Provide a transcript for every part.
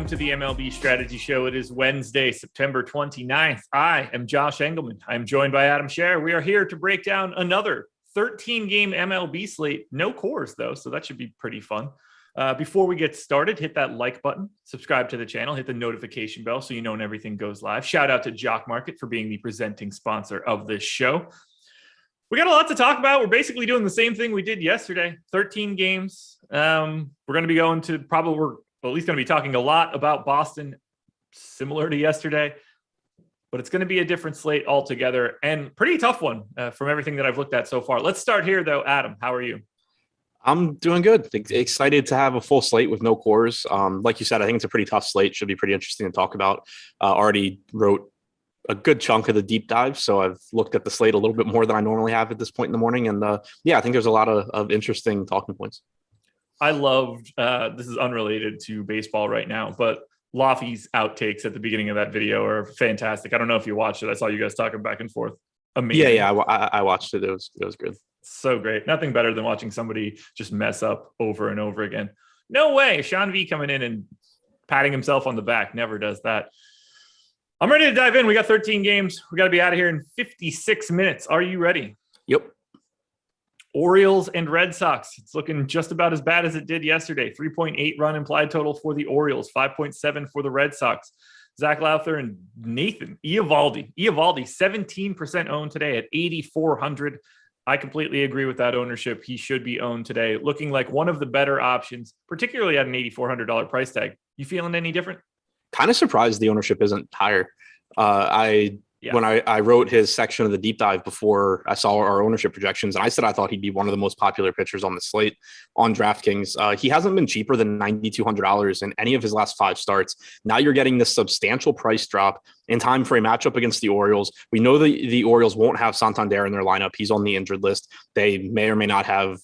welcome to the MLB Strategy Show. It is Wednesday, September 29th. I am Josh Engelman. I am joined by Adam Scher. We are here to break down another 13-game MLB slate. No cores, though, so that should be pretty fun. Before we get started, hit that like button, subscribe to the channel, hit the notification bell so you know when everything goes live. Shout out to Jock Market for being the presenting sponsor of this show. We got a lot to talk about. We're basically doing the same thing we did yesterday, 13 games. We're going to be going to we're at least going to be talking a lot about Boston, similar to yesterday, but it's going to be a different slate altogether and pretty tough one from everything that I've looked at so far. Let's start here though. Adam, how are you? I'm doing good. Excited to have a full slate with no cores. Like you said, I think it's a pretty tough slate. Should be pretty interesting to talk about. Already wrote a good chunk of the deep dive, so I've looked at the slate a little bit more than I normally have at this point in the morning. And I think there's a lot of interesting talking points. I loved, this is unrelated to baseball right now, but Laffy's outtakes at the beginning of that video are fantastic. I don't know if you watched it. I saw you guys talking back and forth. Amazing. Yeah, I watched it. It was good. So great. Nothing better than watching somebody just mess up over and over again. No way. Sean V coming in and patting himself on the back. Never does that. I'm ready to dive in. We got 13 games. We got to be out of here in 56 minutes. Are you ready? Yep. Orioles and Red Sox. It's looking just about as bad as it did yesterday. 3.8 run implied total for the Orioles, 5.7 for the Red Sox. Zach Lowther and Nathan Eovaldi. 17% owned today at 8,400. I completely agree with that ownership. He should be owned today. Looking like one of the better options, particularly at an $8,400 price tag. You feeling any different? Kind of surprised the ownership isn't higher. When I wrote his section of the deep dive before I saw our ownership projections, and I said I thought he'd be one of the most popular pitchers on the slate on DraftKings. He hasn't been cheaper than $9,200 in any of his last 5 starts. Now you're getting this substantial price drop in time for a matchup against the Orioles. We know the Orioles won't have Santander in their lineup. He's on the injured list. They may or may not have,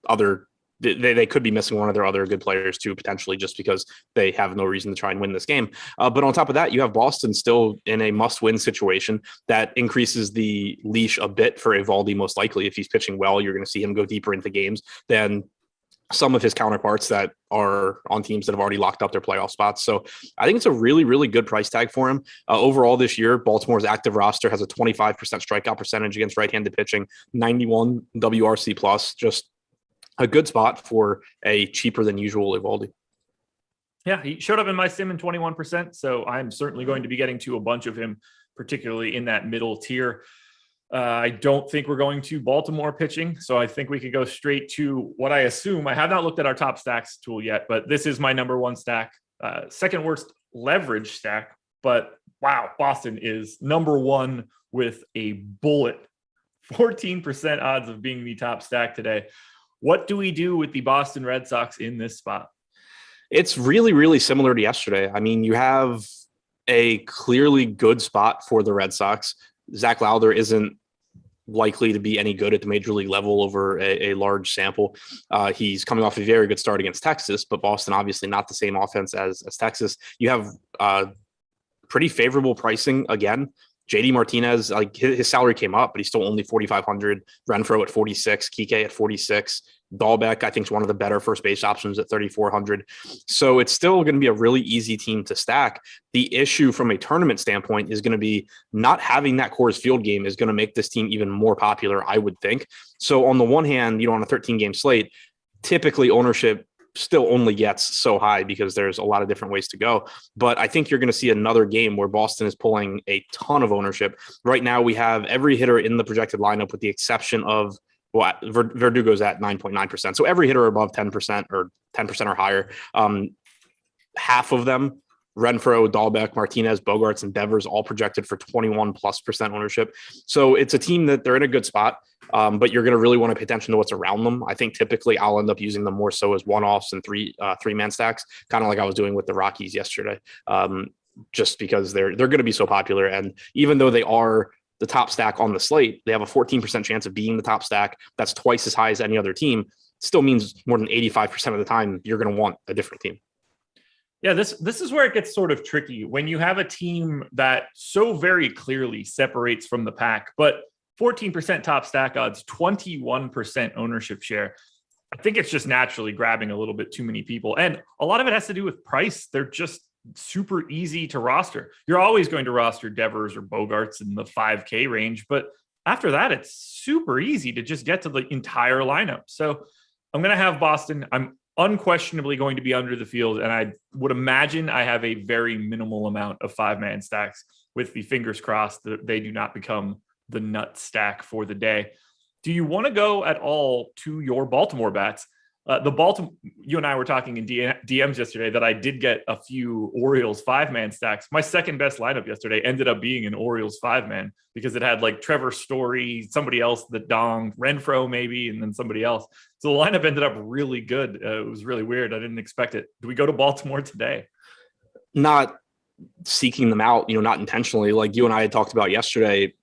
other. They could be missing one of their other good players too, potentially, just because they have no reason to try and win this game. But on top of that, you have Boston still in a must-win situation that increases the leash a bit for Eovaldi. Most likely, if he's pitching well, you're going to see him go deeper into games than some of his counterparts that are on teams that have already locked up their playoff spots. So I think it's a really, really good price tag for him. Overall this year, Baltimore's active roster has a 25% strikeout percentage against right-handed pitching, 91 WRC plus, just a good spot for a cheaper than usual Eovaldi. Yeah, he showed up in my sim in 21%, so I'm certainly going to be getting to a bunch of him, particularly in that middle tier. I don't think we're going to Baltimore pitching, so I think we could go straight to what I assume. I have not looked at our top stacks tool yet, but this is my number one stack. Second worst leverage stack, but wow, Boston is number one with a bullet. 14% odds of being the top stack today. What do we do with the Boston Red Sox in this spot? It's really, really similar to yesterday. I mean, you have a clearly good spot for the Red Sox. Zach Lowther isn't likely to be any good at the major league level over a large sample. He's coming off a very good start against Texas, but Boston obviously not the same offense as Texas. You have pretty favorable pricing again. JD Martinez, like his salary came up, but he's still only 4,500. Renfroe at 46, Kike at 46. Dahlbeck, I think, is one of the better first base options at 3,400. So it's still going to be a really easy team to stack. The issue from a tournament standpoint is going to be not having that Coors Field game is going to make this team even more popular, I would think. So on the one hand, on a 13-game slate, typically ownership still only gets so high because there's a lot of different ways to go. But I think you're going to see another game where Boston is pulling a ton of ownership. Right now, we have every hitter in the projected lineup with the exception of, Verdugo's at 9.9%. So every hitter above 10% or 10% or higher, half of them, Renfroe, Dahlbeck, Martinez, Bogarts, and Devers, all projected for 21+% ownership. So it's a team that they're in a good spot, but you're going to really want to pay attention to what's around them. I think typically I'll end up using them more so as one-offs and three-man stacks, kind of like I was doing with the Rockies yesterday, just because they're going to be so popular. And even though they are the top stack on the slate, they have a 14% chance of being the top stack. That's twice as high as any other team. Still means more than 85% of the time you're going to want a different team. Yeah, this is where it gets sort of tricky when you have a team that so very clearly separates from the pack, but 14% top stack odds, 21% ownership share. I think it's just naturally grabbing a little bit too many people. And a lot of it has to do with price. They're just super easy to roster. You're always going to roster Devers or Bogarts in the 5K range, but after that, it's super easy to just get to the entire lineup. So I'm going to have Boston. I'm unquestionably going to be under the field, and I would imagine I have a very minimal amount of 5-man stacks with the fingers crossed that they do not become the nut stack for the day. Do you want to go at all to your Baltimore bats? The Baltimore, you and I were talking in DMs yesterday that I did get a few Orioles 5-man stacks. My second best lineup yesterday ended up being an Orioles 5-man because it had like Trevor Story, somebody else that donged, Renfroe maybe, and then somebody else. So the lineup ended up really good. It was really weird. I didn't expect it. Do we go to Baltimore today? Not seeking them out, not intentionally. Like you and I had talked about yesterday,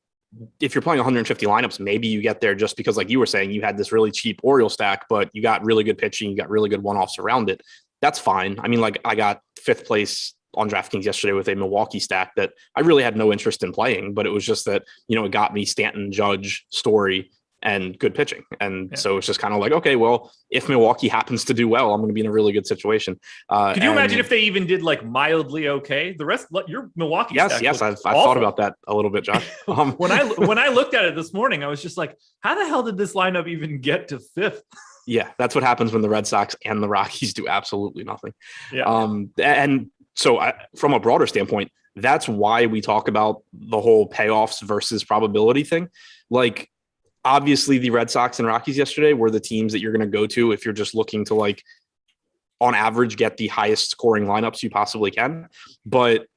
if you're playing 150 lineups, maybe you get there just because, like you were saying, you had this really cheap Oriole stack, but you got really good pitching, you got really good one-offs around it. That's fine. I mean, like I got 5th place on DraftKings yesterday with a Milwaukee stack that I really had no interest in playing, but it was just that, it got me Stanton, Judge, Story, and good pitching. And so it's just kind of like, okay, well, if Milwaukee happens to do well, I'm going to be in a really good situation. Could you imagine if they even did like mildly okay? The rest, your Milwaukee. Yes, I've thought about that a little bit, Josh. When I looked at it this morning, I was just like, how the hell did this lineup even get to 5th? Yeah, that's what happens when the Red Sox and the Rockies do absolutely nothing. Yeah. And so from a broader standpoint, that's why we talk about the whole payoffs versus probability thing. Like, obviously, the Red Sox and Rockies yesterday were the teams that you're going to go to if you're just looking to, like, on average, get the highest scoring lineups you possibly can. But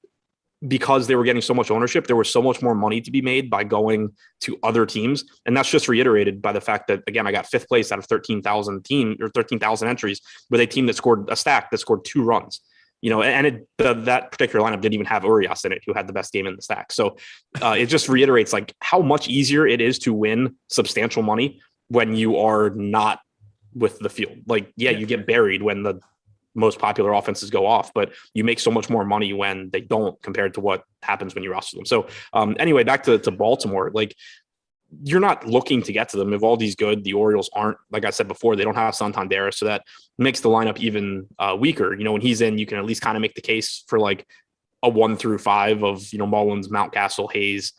because they were getting so much ownership, there was so much more money to be made by going to other teams. And that's just reiterated by the fact that, again, I got 5th place out of 13,000 entries with a team that scored a stack that scored 2 runs. And that particular lineup didn't even have Urias in it, who had the best game in the stack. So it just reiterates like how much easier it is to win substantial money when you are not with the field. Like, you get buried when the most popular offenses go off, but you make so much more money when they don't compared to what happens when you roster them. So anyway, back to Baltimore, like, you're not looking to get to them. Evaldi's good. The Orioles aren't. Like I said before, they don't have Santander, so that makes the lineup even weaker. When he's in, you can at least kind of make the case for like a 1 through 5 of Mullins, Mountcastle, Hayes.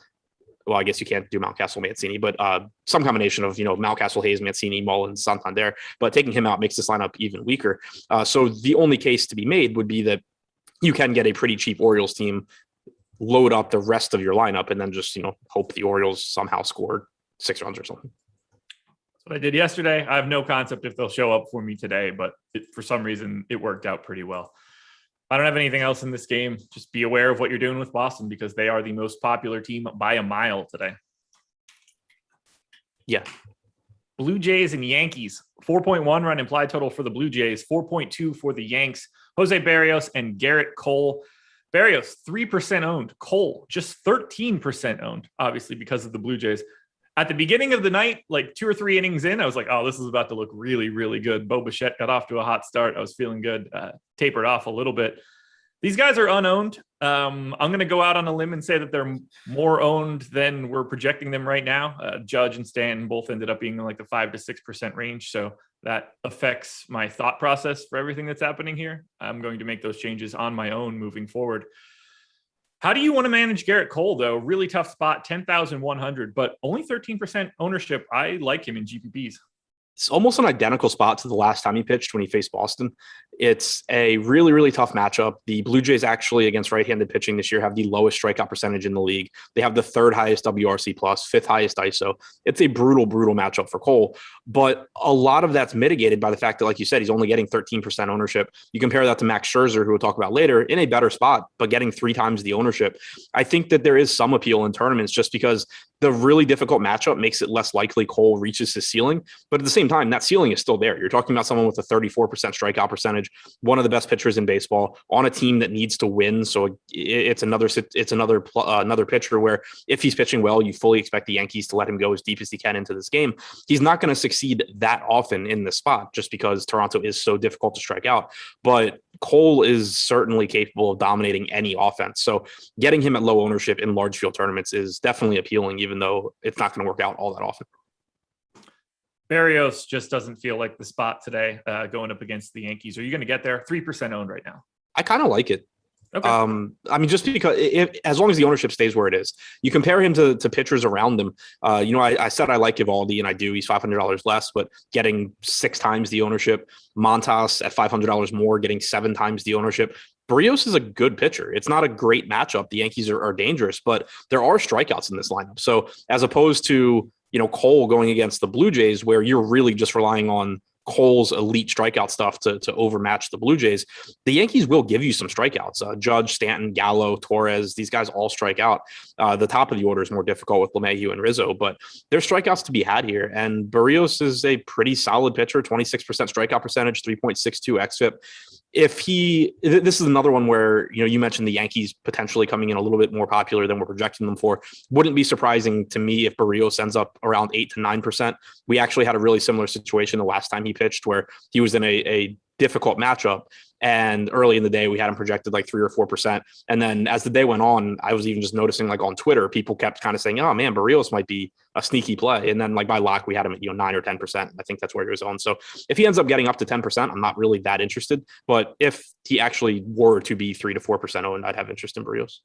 Well, I guess you can't do Mountcastle, Mancini, but some combination of Mountcastle, Hayes, Mancini, Mullins, Santander. But taking him out makes this lineup even weaker. So the only case to be made would be that you can get a pretty cheap Orioles team, load up the rest of your lineup, and then just, hope the Orioles somehow scored 6 runs or something. That's what I did yesterday. I have no concept if they'll show up for me today, but for some reason it worked out pretty well. I don't have anything else in this game. Just be aware of what you're doing with Boston because they are the most popular team by a mile today. Yeah. Blue Jays and Yankees, 4.1 run implied total for the Blue Jays, 4.2 for the Yanks. Jose Berrios and Garrett Cole. Berrios, 3% owned. Cole, just 13% owned, obviously, because of the Blue Jays. At the beginning of the night, like 2 or 3 innings in, I was like, oh, this is about to look really, really good. Bo Bichette got off to a hot start. I was feeling good, tapered off a little bit. These guys are unowned. I'm going to go out on a limb and say that they're more owned than we're projecting them right now. Judge and Stanton both ended up being in like the 5 to 6% range. So that affects my thought process for everything that's happening here. I'm going to make those changes on my own moving forward. How do you want to manage Garrett Cole, though? Really tough spot, 10,100, but only 13% ownership. I like him in GPPs. It's almost an identical spot to the last time he pitched when he faced Boston. It's a really, really tough matchup. The Blue Jays actually against right-handed pitching this year have the lowest strikeout percentage in the league. They have the 3rd highest WRC plus, 5th highest ISO. It's a brutal, brutal matchup for Cole, but a lot of that's mitigated by the fact that, like you said, he's only getting 13% ownership. You compare that to Max Scherzer, who we'll talk about later, in a better spot, but getting 3 times the ownership. I think that there is some appeal in tournaments just because the really difficult matchup makes it less likely Cole reaches his ceiling, but at the same time, that ceiling is still there. You're talking about someone with a 34% strikeout percentage, one of the best pitchers in baseball on a team that needs to win. So it's another pitcher where if he's pitching well, you fully expect the Yankees to let him go as deep as he can into this game. He's not going to succeed that often in this spot just because Toronto is so difficult to strike out. But Cole is certainly capable of dominating any offense. So getting him at low ownership in large field tournaments is definitely appealing, even though it's not going to work out all that often. Berrios just doesn't feel like the spot today going up against the Yankees. Are you going to get there? 3% owned right now. I kind of like it. Okay. I mean, just because as long as the ownership stays where it is, you compare him to pitchers around him. I said I like Evaldi, and I do. He's $500 less, but getting 6 times the ownership. Montas at $500 more, getting 7 times the ownership. Barrios is a good pitcher. It's not a great matchup. The Yankees are dangerous, but there are strikeouts in this lineup. So as opposed to, Cole going against the Blue Jays, where you're really just relying on Cole's elite strikeout stuff to overmatch the Blue Jays, the Yankees will give you some strikeouts. Judge, Stanton, Gallo, Torres, these guys all strike out. The top of the order is more difficult with LeMahieu and Rizzo, but there's strikeouts to be had here. And Barrios is a pretty solid pitcher, 26% strikeout percentage, 3.62 xFIP. This is another one where, you mentioned the Yankees potentially coming in a little bit more popular than we're projecting them for. Wouldn't be surprising to me if Barrios ends up around 8 to 9%. We actually had a really similar situation the last time he pitched where he was in a difficult matchup. And early in the day, we had him projected like 3 or 4%. And then as the day went on, I was even just noticing like on Twitter, people kept kind of saying, oh man, Barrios might be a sneaky play. And then like by lock, we had him at 9 or 10%. I think that's where he was on. So if he ends up getting up to 10%, I'm not really that interested. But if he actually were to be 3 to 4% owned, I'd have interest in Barrios.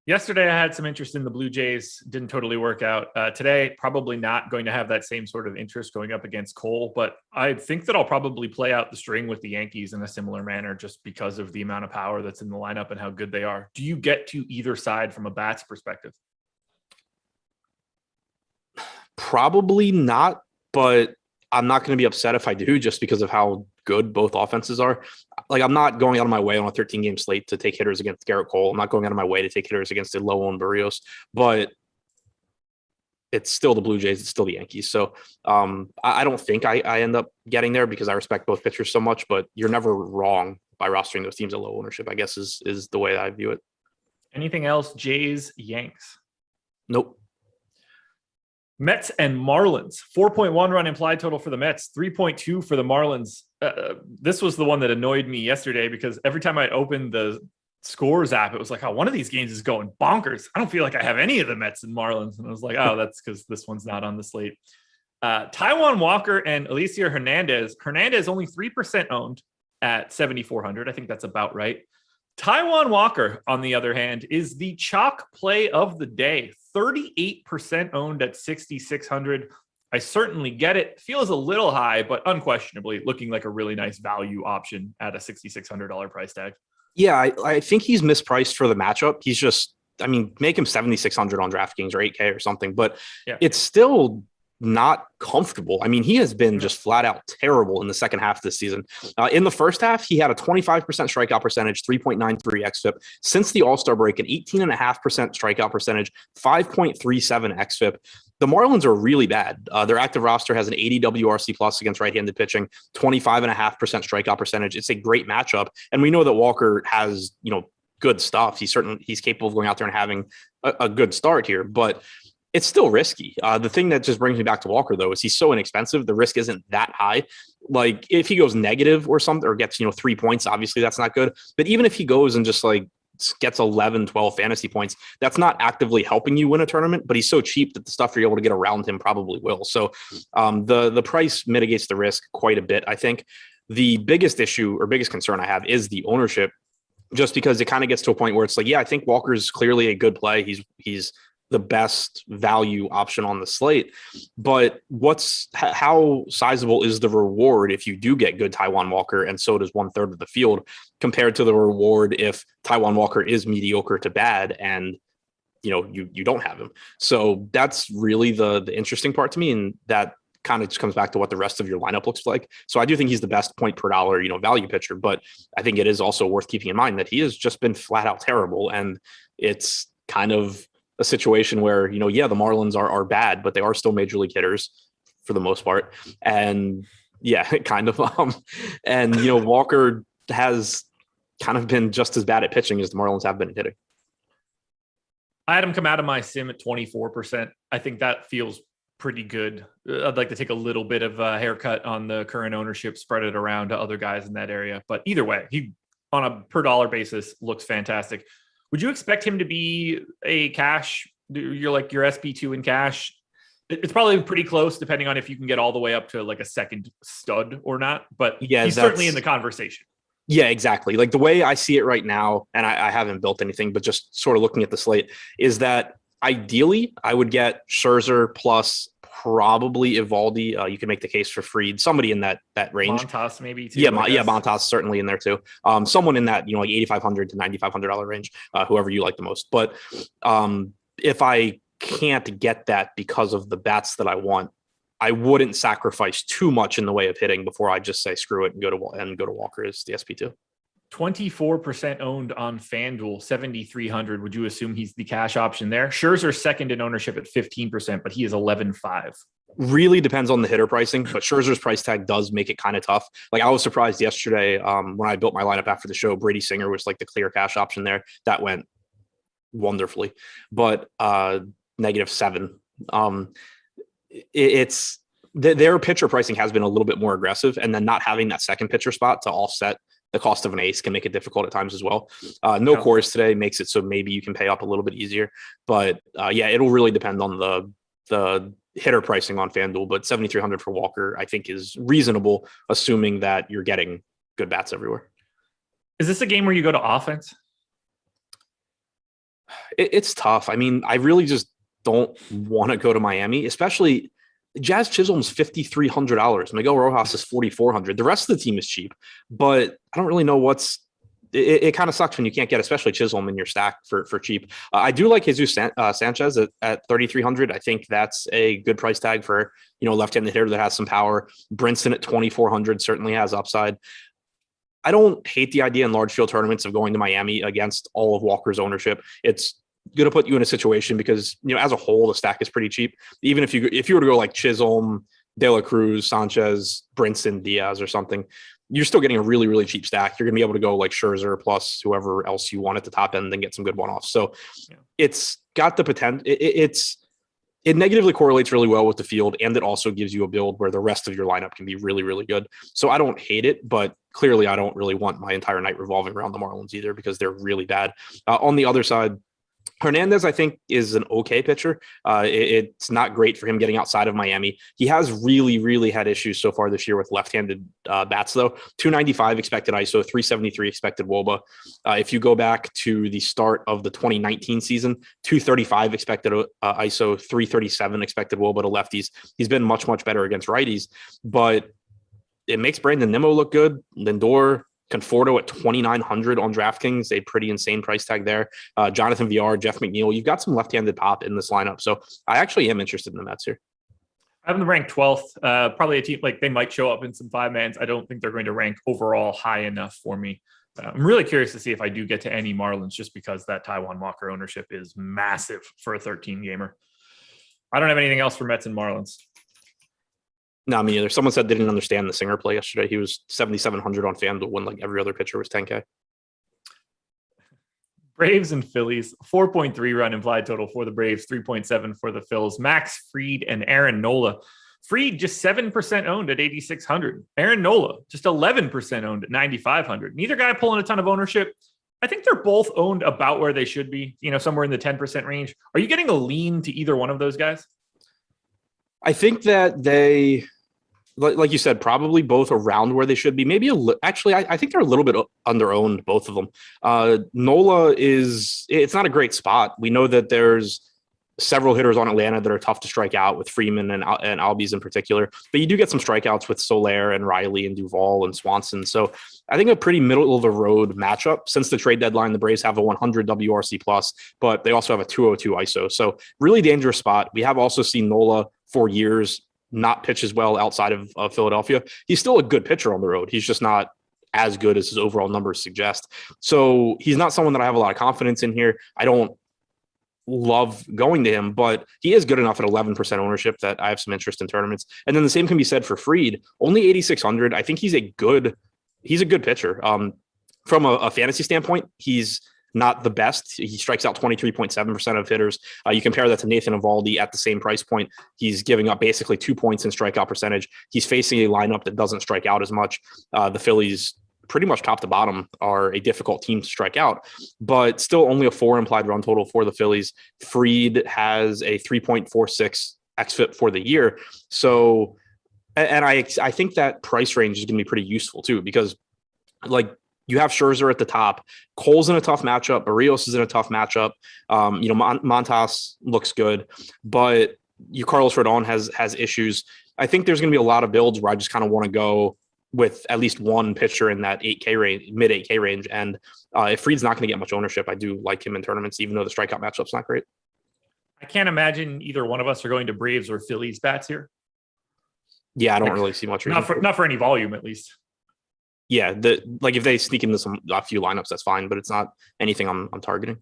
Yesterday, I had some interest in the Blue Jays. Didn't totally work out. Today, probably not going to have that same sort of interest going up against Cole, but I think that I'll probably play out the string with the Yankees in a similar manner just because of the amount of power that's in the lineup and how good they are. Do you get to either side from a bats perspective? Probably not, but I'm not going to be upset if I do just because of how good both offenses are. Like, I'm not going out of my way on a 13-game slate to take hitters against Garrett Cole. I'm not going out of my way to take hitters against a low-owned Barrios, but it's still the Blue Jays. It's still the Yankees. So I don't think I end up getting there because I respect both pitchers so much, but you're never wrong by rostering those teams at low ownership, I guess is the way I view it. Anything else? Jays, Yanks? Nope. Mets and Marlins, 4.1 run implied total for the Mets, 3.2 for the Marlins. This was the one that annoyed me yesterday because every time I opened the scores app, it was like, oh, one of these games is going bonkers. I don't feel like I have any of the Mets and Marlins. And I was like, oh, that's because this one's not on the slate. Taiwan Walker and Alicia Hernandez. Hernandez only 3% owned at 7,400. I think that's about right. Taiwan Walker, on the other hand, is the chalk play of the day. 38% owned at 6,600. I certainly get it. Feels a little high, but unquestionably looking like a really nice value option at a $6,600 price tag. Yeah, I think he's mispriced for the matchup. He's just, make him 7,600 on DraftKings or 8K or something, but It's still not comfortable. He has been just flat out terrible in the second half of this season. In the first half, he had a 25% strikeout percentage, 3.93 xFIP. Since the All-Star break, an 18.5% strikeout percentage, 5.37 xFIP. The Marlins are really bad. Their active roster has an 80 WRC plus against right-handed pitching, 25.5% strikeout percentage. It's a great matchup. And we know that Walker has, good stuff. He's capable of going out there and having a good start here, but it's still risky. The thing that just brings me back to Walker, though, is he's so inexpensive. The risk isn't that high. Like if he goes negative or something, or gets, 3 points, obviously that's not good. But even if he goes and just like gets 11, 12 fantasy points, that's not actively helping you win a tournament, but he's so cheap that the stuff you're able to get around him probably will. So the price mitigates the risk quite a bit. I think the biggest issue or biggest concern I have is the ownership, just because it kind of gets to a point where it's like, yeah, I think Walker's clearly a good play. He's the best value option on the slate, but how sizable is the reward if you do get good Taiwan Walker, and so does 1/3 of the field, compared to the reward if Taiwan Walker is mediocre to bad and you don't have him. So that's really the interesting part to me, and that kind of just comes back to what the rest of your lineup looks like. So I do think he's the best point per dollar value pitcher, but I think it is also worth keeping in mind that he has just been flat out terrible, and it's kind of a situation where, the Marlins are bad, but they are still major league hitters for the most part. And yeah, kind of. And, Walker has kind of been just as bad at pitching as the Marlins have been at hitting. I had him come out of my sim at 24%. I think that feels pretty good. I'd like to take a little bit of a haircut on the current ownership, spread it around to other guys in that area. But either way, he on a per dollar basis looks fantastic. Would you expect him to be a cash? You're like your SP2 in cash. It's probably pretty close, depending on if you can get all the way up to like a second stud or not. But yeah, he's certainly in the conversation. Yeah, exactly. Like the way I see it right now, and I haven't built anything, but just sort of looking at the slate, is that ideally I would get Scherzer plus probably Evaldi. You can make the case for Fried, somebody in that range. Montas maybe too. Yeah, Montas certainly in there too. Someone in that, like $8,500 to $9,500 range, whoever you like the most. But if I can't get that because of the bats that I want, I wouldn't sacrifice too much in the way of hitting before I just say screw it and go to Walker as the SP2. 24% owned on FanDuel, 7,300. Would you assume he's the cash option there? Scherzer's second in ownership at 15%, but he is 11.5. Really depends on the hitter pricing, but Scherzer's price tag does make it kind of tough. Like I was surprised yesterday when I built my lineup after the show, Brady Singer was like the clear cash option there. That went wonderfully, but -7. It's their pitcher pricing has been a little bit more aggressive, and then not having that second pitcher spot to offset the cost of an ace can make it difficult at times as well. No cores today makes it so maybe you can pay up a little bit easier, but yeah, it'll really depend on the hitter pricing on FanDuel. But 7,300 for Walker, I think, is reasonable, assuming that you're getting good bats everywhere. Is this a game where you go to offense? It's tough. I mean, I really just don't want to go to Miami, especially Jazz Chisholm's $5,300. Miguel Rojas is $4,400. The rest of the team is cheap, but I don't really know it kind of sucks when you can't get, especially Chisholm in your stack for cheap. I do like Jesus Sanchez at 3,300. I think that's a good price tag for, left-handed hitter that has some power. Brinson at 2,400 certainly has upside. I don't hate the idea in large field tournaments of going to Miami against all of Walker's ownership. It's going to put you in a situation because, as a whole, the stack is pretty cheap. Even if you were to go like Chisholm, De La Cruz, Sanchez, Brinson, Diaz or something, you're still getting a really, really cheap stack. You're going to be able to go like Scherzer plus whoever else you want at the top end and get some good one-offs. So It's got the potential. It negatively correlates really well with the field, and it also gives you a build where the rest of your lineup can be really, really good. So I don't hate it, but clearly I don't really want my entire night revolving around the Marlins either because they're really bad. On the other side, Hernandez, I think, is an okay pitcher. It's not great for him getting outside of Miami. He has really, really had issues so far this year with left-handed bats, though. 295 expected ISO, 373 expected WOBA. If you go back to the start of the 2019 season, 235 expected ISO, 337 expected WOBA to lefties. He's been much, much better against righties, but it makes Brandon Nimmo look good. Lindor, Conforto at 2,900 on DraftKings, a pretty insane price tag there. Jonathan VR, Jeff McNeil, you've got some left-handed pop in this lineup. So I actually am interested in the Mets here. I have them ranked 12th. Probably a team like they might show up in some 5-mans. I don't think they're going to rank overall high enough for me. I'm really curious to see if I do get to any Marlins just because that Taiwan Walker ownership is massive for a 13-gamer. I don't have anything else for Mets and Marlins. No, me either. Someone said they didn't understand the Singer play yesterday. He was 7,700 on FanDuel when like every other pitcher was 10K. Braves and Phillies, 4.3 run implied total for the Braves, 3.7 for the Phils. Max Fried and Aaron Nola. Fried just 7% owned at 8,600. Aaron Nola just 11% owned at 9,500. Neither guy pulling a ton of ownership. I think they're both owned about where they should be, somewhere in the 10% range. Are you getting a lean to either one of those guys? I think that they, like you said, probably both around where they should be. Maybe actually, I think they're a little bit under-owned, both of them. Nola it's not a great spot. We know that there's several hitters on Atlanta that are tough to strike out with Freeman and Albies in particular, but you do get some strikeouts with Soler and Riley and Duvall and Swanson. So I think a pretty middle of the road matchup. Since the trade deadline, the Braves have a 100 WRC plus, but they also have a 202 ISO. So really dangerous spot. We have also seen Nola for years not pitch as well outside of Philadelphia. He's still a good pitcher on the road. He's just not as good as his overall numbers suggest. So he's not someone that I have a lot of confidence in here. I don't love going to him, but he is good enough at 11% ownership that I have some interest in tournaments. And then the same can be said for Fried. Only 8,600. I think he's a good pitcher. From a fantasy standpoint, he's not the best. He strikes out 23.7% of hitters. You compare that to Nathan Eovaldi at the same price point. He's giving up basically 2 points in strikeout percentage. He's facing a lineup that doesn't strike out as much. The Phillies, pretty much top to bottom, are a difficult team to strike out, but still only a 4 implied run total for the Phillies. Fried has a 3.46 xFIP for the year. So, and I think that price range is going to be pretty useful too, because like you have Scherzer at the top. Cole's in a tough matchup. Barrios is in a tough matchup. Montas looks good, but Carlos Rodon has issues. I think there's going to be a lot of builds where I just kind of want to go with at least one pitcher in that 8K range, mid 8K range. And if Fried's not going to get much ownership, I do like him in tournaments, even though the strikeout matchup's not great. I can't imagine either one of us are going to Braves or Phillies bats here. Yeah, I don't really see much reason. Not for any volume, at least. Yeah, if they sneak into a few lineups, that's fine, but it's not anything I'm targeting.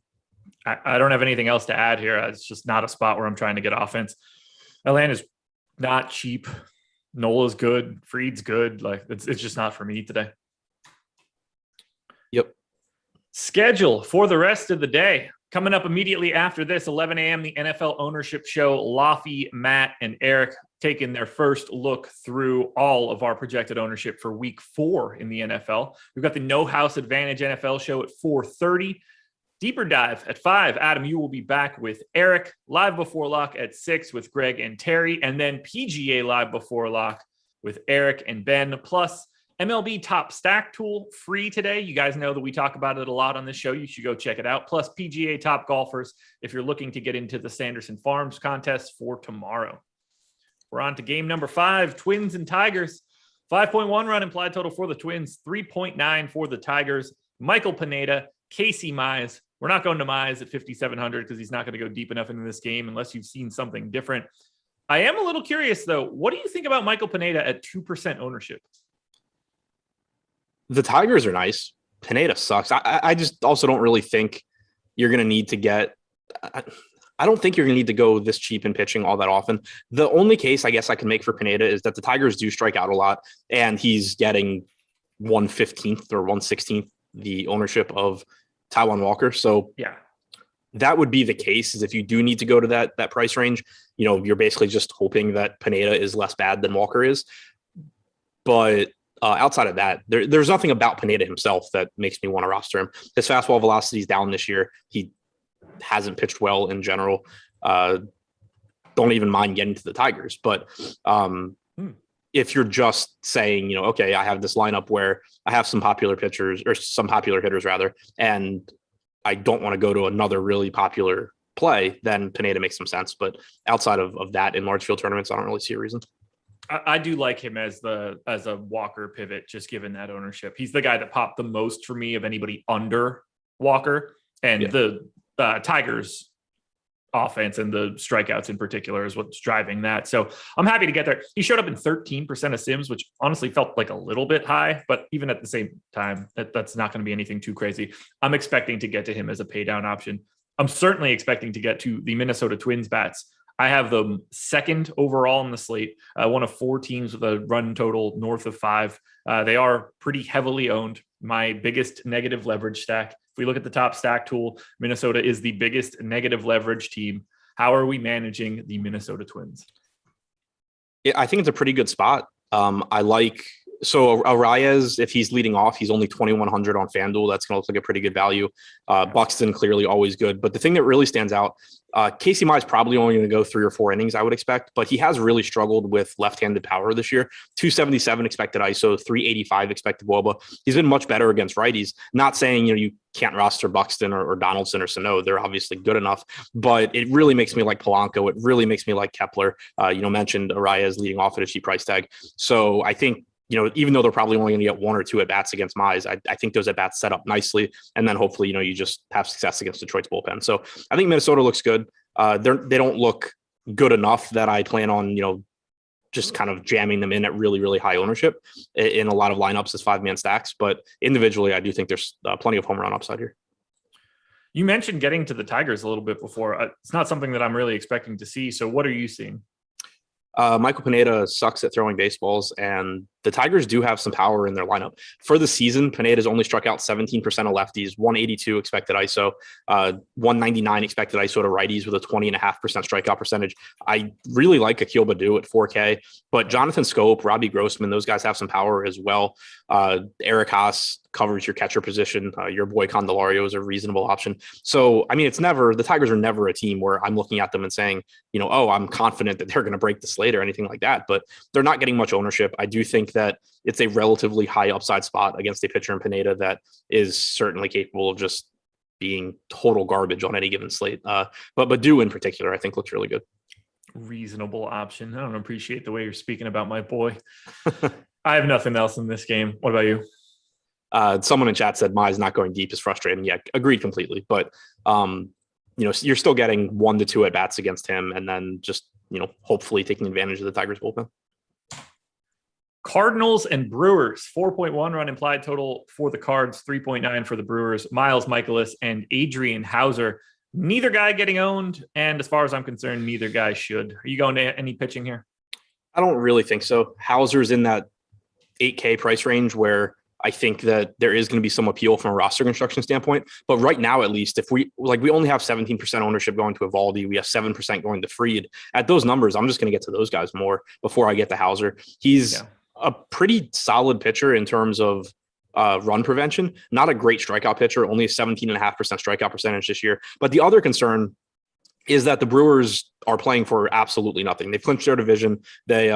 I don't have anything else to add here. It's just not a spot where I'm trying to get offense. Atlanta's not cheap. Nola's good. Fried's good. Like it's just not for me today. Yep. Schedule for the rest of the day. Coming up immediately after this, 11 a.m., the NFL Ownership Show. Laffy, Matt, and Eric taking their first look through all of our projected ownership for week 4 in the NFL. We've got the No House Advantage NFL Show at 4:30. Deeper Dive at 5. Adam, you will be back with Eric. Live Before Lock at 6 with Greg and Terry. And then PGA Live Before Lock with Eric and Ben. Plus MLB Top Stack Tool, free today. You guys know that we talk about it a lot on this show. You should go check it out. Plus PGA Top Golfers if you're looking to get into the Sanderson Farms contest for tomorrow. We're on to game number 5, Twins and Tigers. 5.1 run implied total for the Twins, 3.9 for the Tigers. Michael Pineda, Casey Mize. We're not going to Mize at 5,700 because he's not going to go deep enough into this game unless you've seen something different. I am a little curious, though. What do you think about Michael Pineda at 2% ownership? The Tigers are nice. Pineda sucks. I just also don't really think you're going to need to get I don't think you're going to need to go this cheap in pitching all that often. The only case I guess I can make for Pineda is that the Tigers do strike out a lot, and he's getting 1/15th or 1/16th the ownership of Taiwan Walker. So yeah, that would be the case, is if you do need to go to that price range, you're basically just hoping that Pineda is less bad than Walker is. But outside of that, there's nothing about Pineda himself that makes me want to roster him. His fastball velocity is down this year. He hasn't pitched well in general. Don't even mind getting to the Tigers. But if you're just saying, okay, I have this lineup where I have some popular pitchers or some popular hitters rather, and I don't want to go to another really popular play, then Pineda makes some sense. But outside of that, in large field tournaments, I don't really see a reason. I do like him as a Walker pivot, just given that ownership. He's the guy that popped the most for me of anybody under Walker, and the Tigers offense and the strikeouts in particular is what's driving that. So I'm happy to get there. He showed up in 13% of sims, which honestly felt like a little bit high, but even at the same time, that's not going to be anything too crazy. I'm expecting to get to him as a pay down option. I'm certainly expecting to get to the Minnesota Twins bats. I have them second overall in the slate, one of 4 teams with a run total north of 5. They are pretty heavily owned. My biggest negative leverage stack. If we look at the top stack tool, Minnesota is the biggest negative leverage team. How are we managing the Minnesota Twins? Yeah, I think it's a pretty good spot. So Arias, if he's leading off, he's only 2,100 on FanDuel. That's going to look like a pretty good value. Buxton, clearly always good. But the thing that really stands out, Casey Mize is probably only going to go 3 or 4 innings, I would expect. But he has really struggled with left-handed power this year. 277 expected ISO, 385 expected WOBA. He's been much better against righties. Not saying you can't roster Buxton or Donaldson or Sano. They're obviously good enough. But it really makes me like Polanco. It really makes me like Kepler. Mentioned Arias leading off at a cheap price tag. So I think, even though they're probably only going to get 1 or 2 at bats against Mize, I think those at bats set up nicely. And then hopefully, you just have success against Detroit's bullpen. So I think Minnesota looks good. They don't look good enough that I plan on, just kind of jamming them in at really, really high ownership in a lot of lineups as 5-man stacks. But individually, I do think there's plenty of home run upside here. You mentioned getting to the Tigers a little bit before. It's not something that I'm really expecting to see. So what are you seeing? Michael Pineda sucks at throwing baseballs, and the Tigers do have some power in their lineup. For the season, Pineda's only struck out 17% of lefties, 182 expected ISO, 199 expected ISO to righties with a 20.5% strikeout percentage. I really like Akil Baddoo at 4K, but Jonathan Scope, Robbie Grossman, those guys have some power as well. Eric Haas covers your catcher position. Your boy Candelario is a reasonable option. So, I mean, the Tigers are never a team where I'm looking at them and saying, oh, I'm confident that they're going to break the slate or anything like that, but they're not getting much ownership. I do think that it's a relatively high upside spot against a pitcher in Pineda that is certainly capable of just being total garbage on any given slate. But Badu in particular, I think looks really good. Reasonable option. I don't appreciate the way you're speaking about my boy. I have nothing else in this game. What about you? Someone in chat said Mize not going deep is frustrating. Yeah, agreed completely. But you're still getting 1 to 2 at bats against him, and then just hopefully taking advantage of the Tigers bullpen. Cardinals and Brewers, 4.1 run implied total for the Cards, 3.9 for the Brewers. Miles Michaelis and Adrian Hauser. Neither guy getting owned, and as far as I'm concerned, neither guy should. Are you going to any pitching here? I don't really think so. Hauser's in that 8K price range where I think that there is going to be some appeal from a roster construction standpoint. But right now, at least, if we only have 17% ownership going to Evaldi, we have 7% going to Fried. At those numbers, I'm just going to get to those guys more before I get to Hauser. He's a pretty solid pitcher in terms of run prevention, not a great strikeout pitcher, only a 17.5% strikeout percentage this year. But the other concern is that the Brewers are playing for absolutely nothing. They've clinched their division. They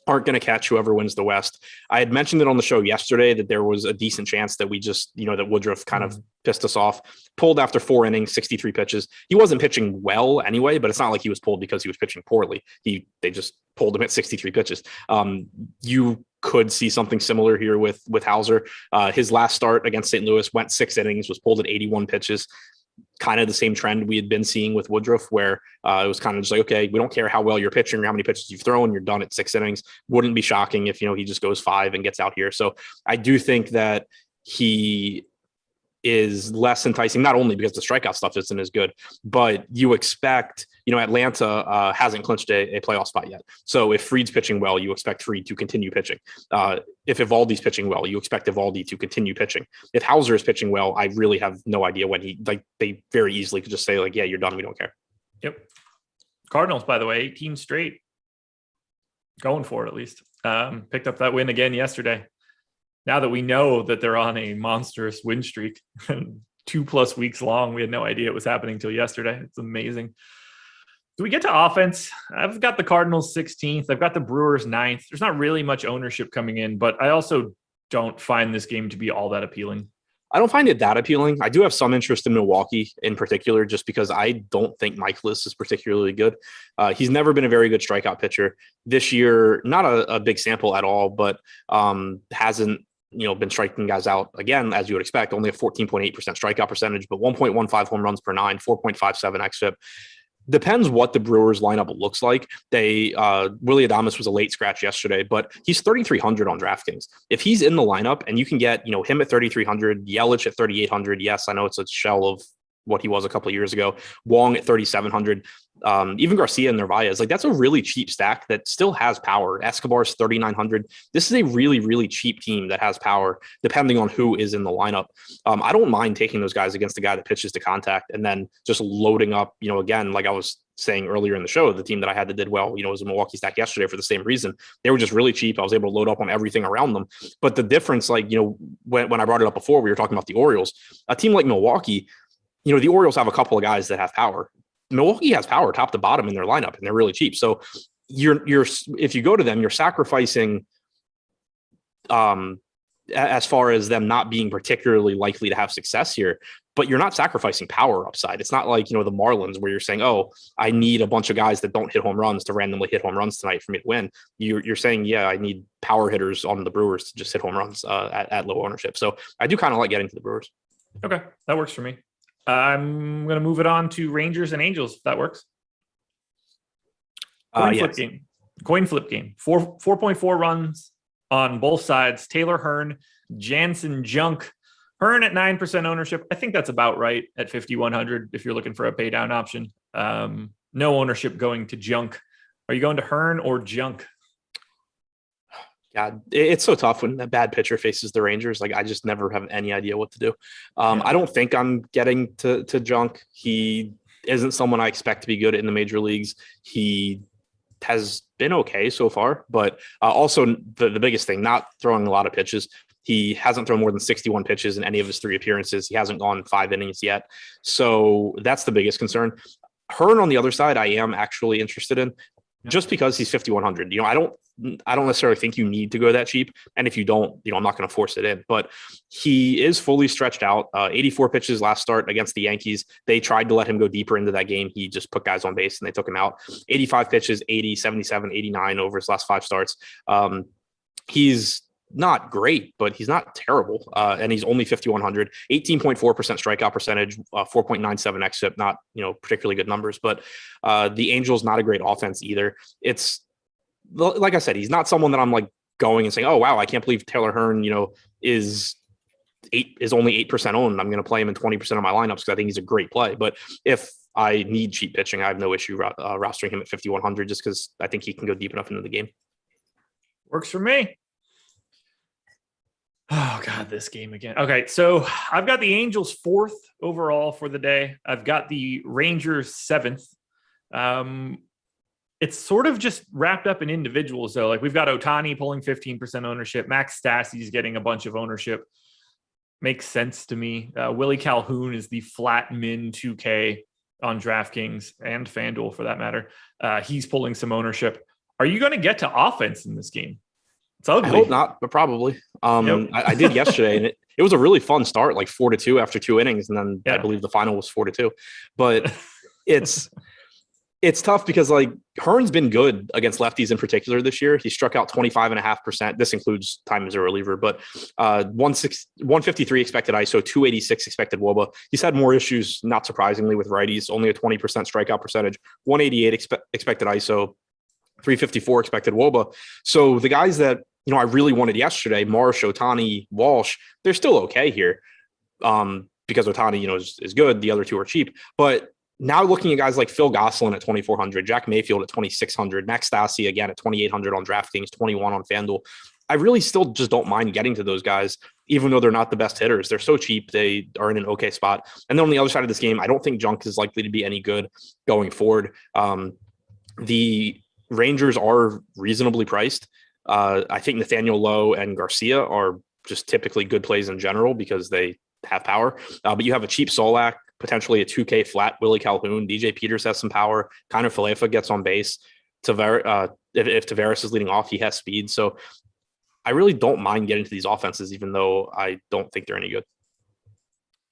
aren't going to catch whoever wins the West. I had mentioned it on the show yesterday that there was a decent chance that we just, that Woodruff kind of pissed us off. Pulled after 4 innings, 63 pitches. He wasn't pitching well anyway, but it's not like he was pulled because he was pitching poorly. They just pulled him at 63 pitches. You could see something similar here with Hauser. His last start against St. Louis went 6 innings, was pulled at 81 pitches. Kind of the same trend we had been seeing with Woodruff, where it was kind of just like, okay, we don't care how well you're pitching or how many pitches you've thrown, you're done at 6 innings. Wouldn't be shocking if, he just goes 5 and gets out here. So I do think that he is less enticing, not only because the strikeout stuff isn't as good, but you expect, Atlanta hasn't clinched a playoff spot yet. So if Fried's pitching well, you expect Fried to continue pitching. If Evaldi's pitching well, you expect Evaldi to continue pitching. If Hauser is pitching well, I really have no idea when they very easily could just say yeah, you're done. We don't care. Yep. Cardinals, by the way, 18 straight. Going for it, at least. Picked up that win again yesterday. Now that we know that they're on a monstrous win streak, 2+ weeks long, we had no idea it was happening until yesterday. It's amazing. Do we get to offense? I've got the Cardinals 16th. I've got the Brewers 9th. There's not really much ownership coming in, but I also don't find this game to be all that appealing. I don't find it that appealing. I do have some interest in Milwaukee in particular, just because I don't think Michaelis is particularly good. He's never been a very good strikeout pitcher this year. Not a big sample at all, but hasn't been striking guys out again, as you would expect. Only a 14.8% strikeout percentage, but 1.15 home runs per 9, 4.57 xFIP. Depends what the Brewers lineup looks like. Willy Adames was a late scratch yesterday, but he's 3,300 on DraftKings. If he's in the lineup and you can get, him at 3,300, Yelich at 3,800. Yes, I know it's a shell of what he was a couple of years ago. Wong at 3,700. Even Garcia and Narvaez, that's a really cheap stack that still has power. Escobar's 3,900. This is a really, really cheap team that has power, depending on who is in the lineup. I don't mind taking those guys against the guy that pitches to contact and then just loading up, again, like I was saying earlier in the show, the team that I had that did well, was a Milwaukee stack yesterday for the same reason. They were just really cheap. I was able to load up on everything around them. But the difference, when I brought it up before, we were talking about the Orioles, a team like Milwaukee, the Orioles have a couple of guys that have power. Milwaukee has power top to bottom in their lineup, and they're really cheap. So if you go to them, you're sacrificing as far as them not being particularly likely to have success here, but you're not sacrificing power upside. It's not like, the Marlins where you're saying, oh, I need a bunch of guys that don't hit home runs to randomly hit home runs tonight for me to win. You're saying, yeah, I need power hitters on the Brewers to just hit home runs at low ownership. So I do kind of like getting to the Brewers. Okay, that works for me. I'm going to move it on to Rangers and Angels, if that works. Coin flip game. 4.4 runs on both sides. Taylor Hearn, Jansen Junk. Hearn at 9% ownership. I think that's about right at 5,100 if you're looking for a pay down option. No ownership going to Junk. Are you going to Hearn or Junk? God, it's so tough when a bad pitcher faces the Rangers. I just never have any idea what to do. I don't think I'm getting to Junk. He isn't someone I expect to be good in the major leaes. He has been okay so far, but also the biggest thing, not throwing a lot of pitches. He hasn't thrown more than 61 pitches in any of his 3 appearances. He hasn't gone 5 innings yet. So that's the biggest concern. Hearn on the other side, I am actually interested in just because he's 5,100. I don't necessarily think you need to go that cheap. And if you don't, I'm not going to force it in, but he is fully stretched out. 84 pitches last start against the Yankees. They tried to let him go deeper into that game. He just put guys on base and they took him out. 85 pitches, 80, 77, 89 over his last 5 starts. He's not great, but he's not terrible. And he's only 5,100, 18.4% strikeout percentage, 4.97 xFIP, not, particularly good numbers, but the Angels, not a great offense either. It's like I said, he's not someone that I'm like going and saying, oh, wow, I can't believe Taylor Hearn, is only 8% owned. I'm going to play him in 20% of my lineups because I think he's a great play. But if I need cheap pitching, I have no issue rostering him at 5,100 just because I think he can go deep enough into the game. Works for me. Oh, God, this game again. Okay, so I've got the Angels 4th overall for the day. I've got the Rangers 7th. It's sort of just wrapped up in individuals, though. Like, we've got Ohtani pulling 15% ownership. Max Stassi's getting a bunch of ownership. Makes sense to me. Willie Calhoun is the flat min 2K on DraftKings and FanDuel, for that matter. He's pulling some ownership. Are you going to get to offense in this game? It's ugly. I hope not, but probably. Yep. I did yesterday, and it was a really fun start, like 4-2 after 2 innings, and then I believe the final was 4-2. But it's tough because like Hearn's been good against lefties in particular this year. He struck out 25.5%. This includes time as a reliever, but 153 expected ISO, 286 expected WOBA. He's had more issues, not surprisingly, with righties. Only a 20% strikeout percentage, 188 expected ISO. 354 expected WOBA. So the guys that, I really wanted yesterday, Marsh, Ohtani, Walsh, they're still okay here because Ohtani, is good. The other 2 are cheap. But now looking at guys like Phil Gosselin at 2,400, Jack Mayfield at 2,600, Max Stassi again at 2,800 on DraftKings, 21 on FanDuel. I really still just don't mind getting to those guys, even though they're not the best hitters. They're so cheap. They are in an okay spot. And then on the other side of this game, I don't think junk is likely to be any good going forward. The Rangers are reasonably priced. I think Nathaniel Lowe and Garcia are just typically good plays in general because they have power. But you have a cheap Solak, potentially a 2K flat Willie Calhoun. DJ Peters has some power. Connor Falefa gets on base. If Taveras is leading off, he has speed. So I really don't mind getting to these offenses, even though I don't think they're any good.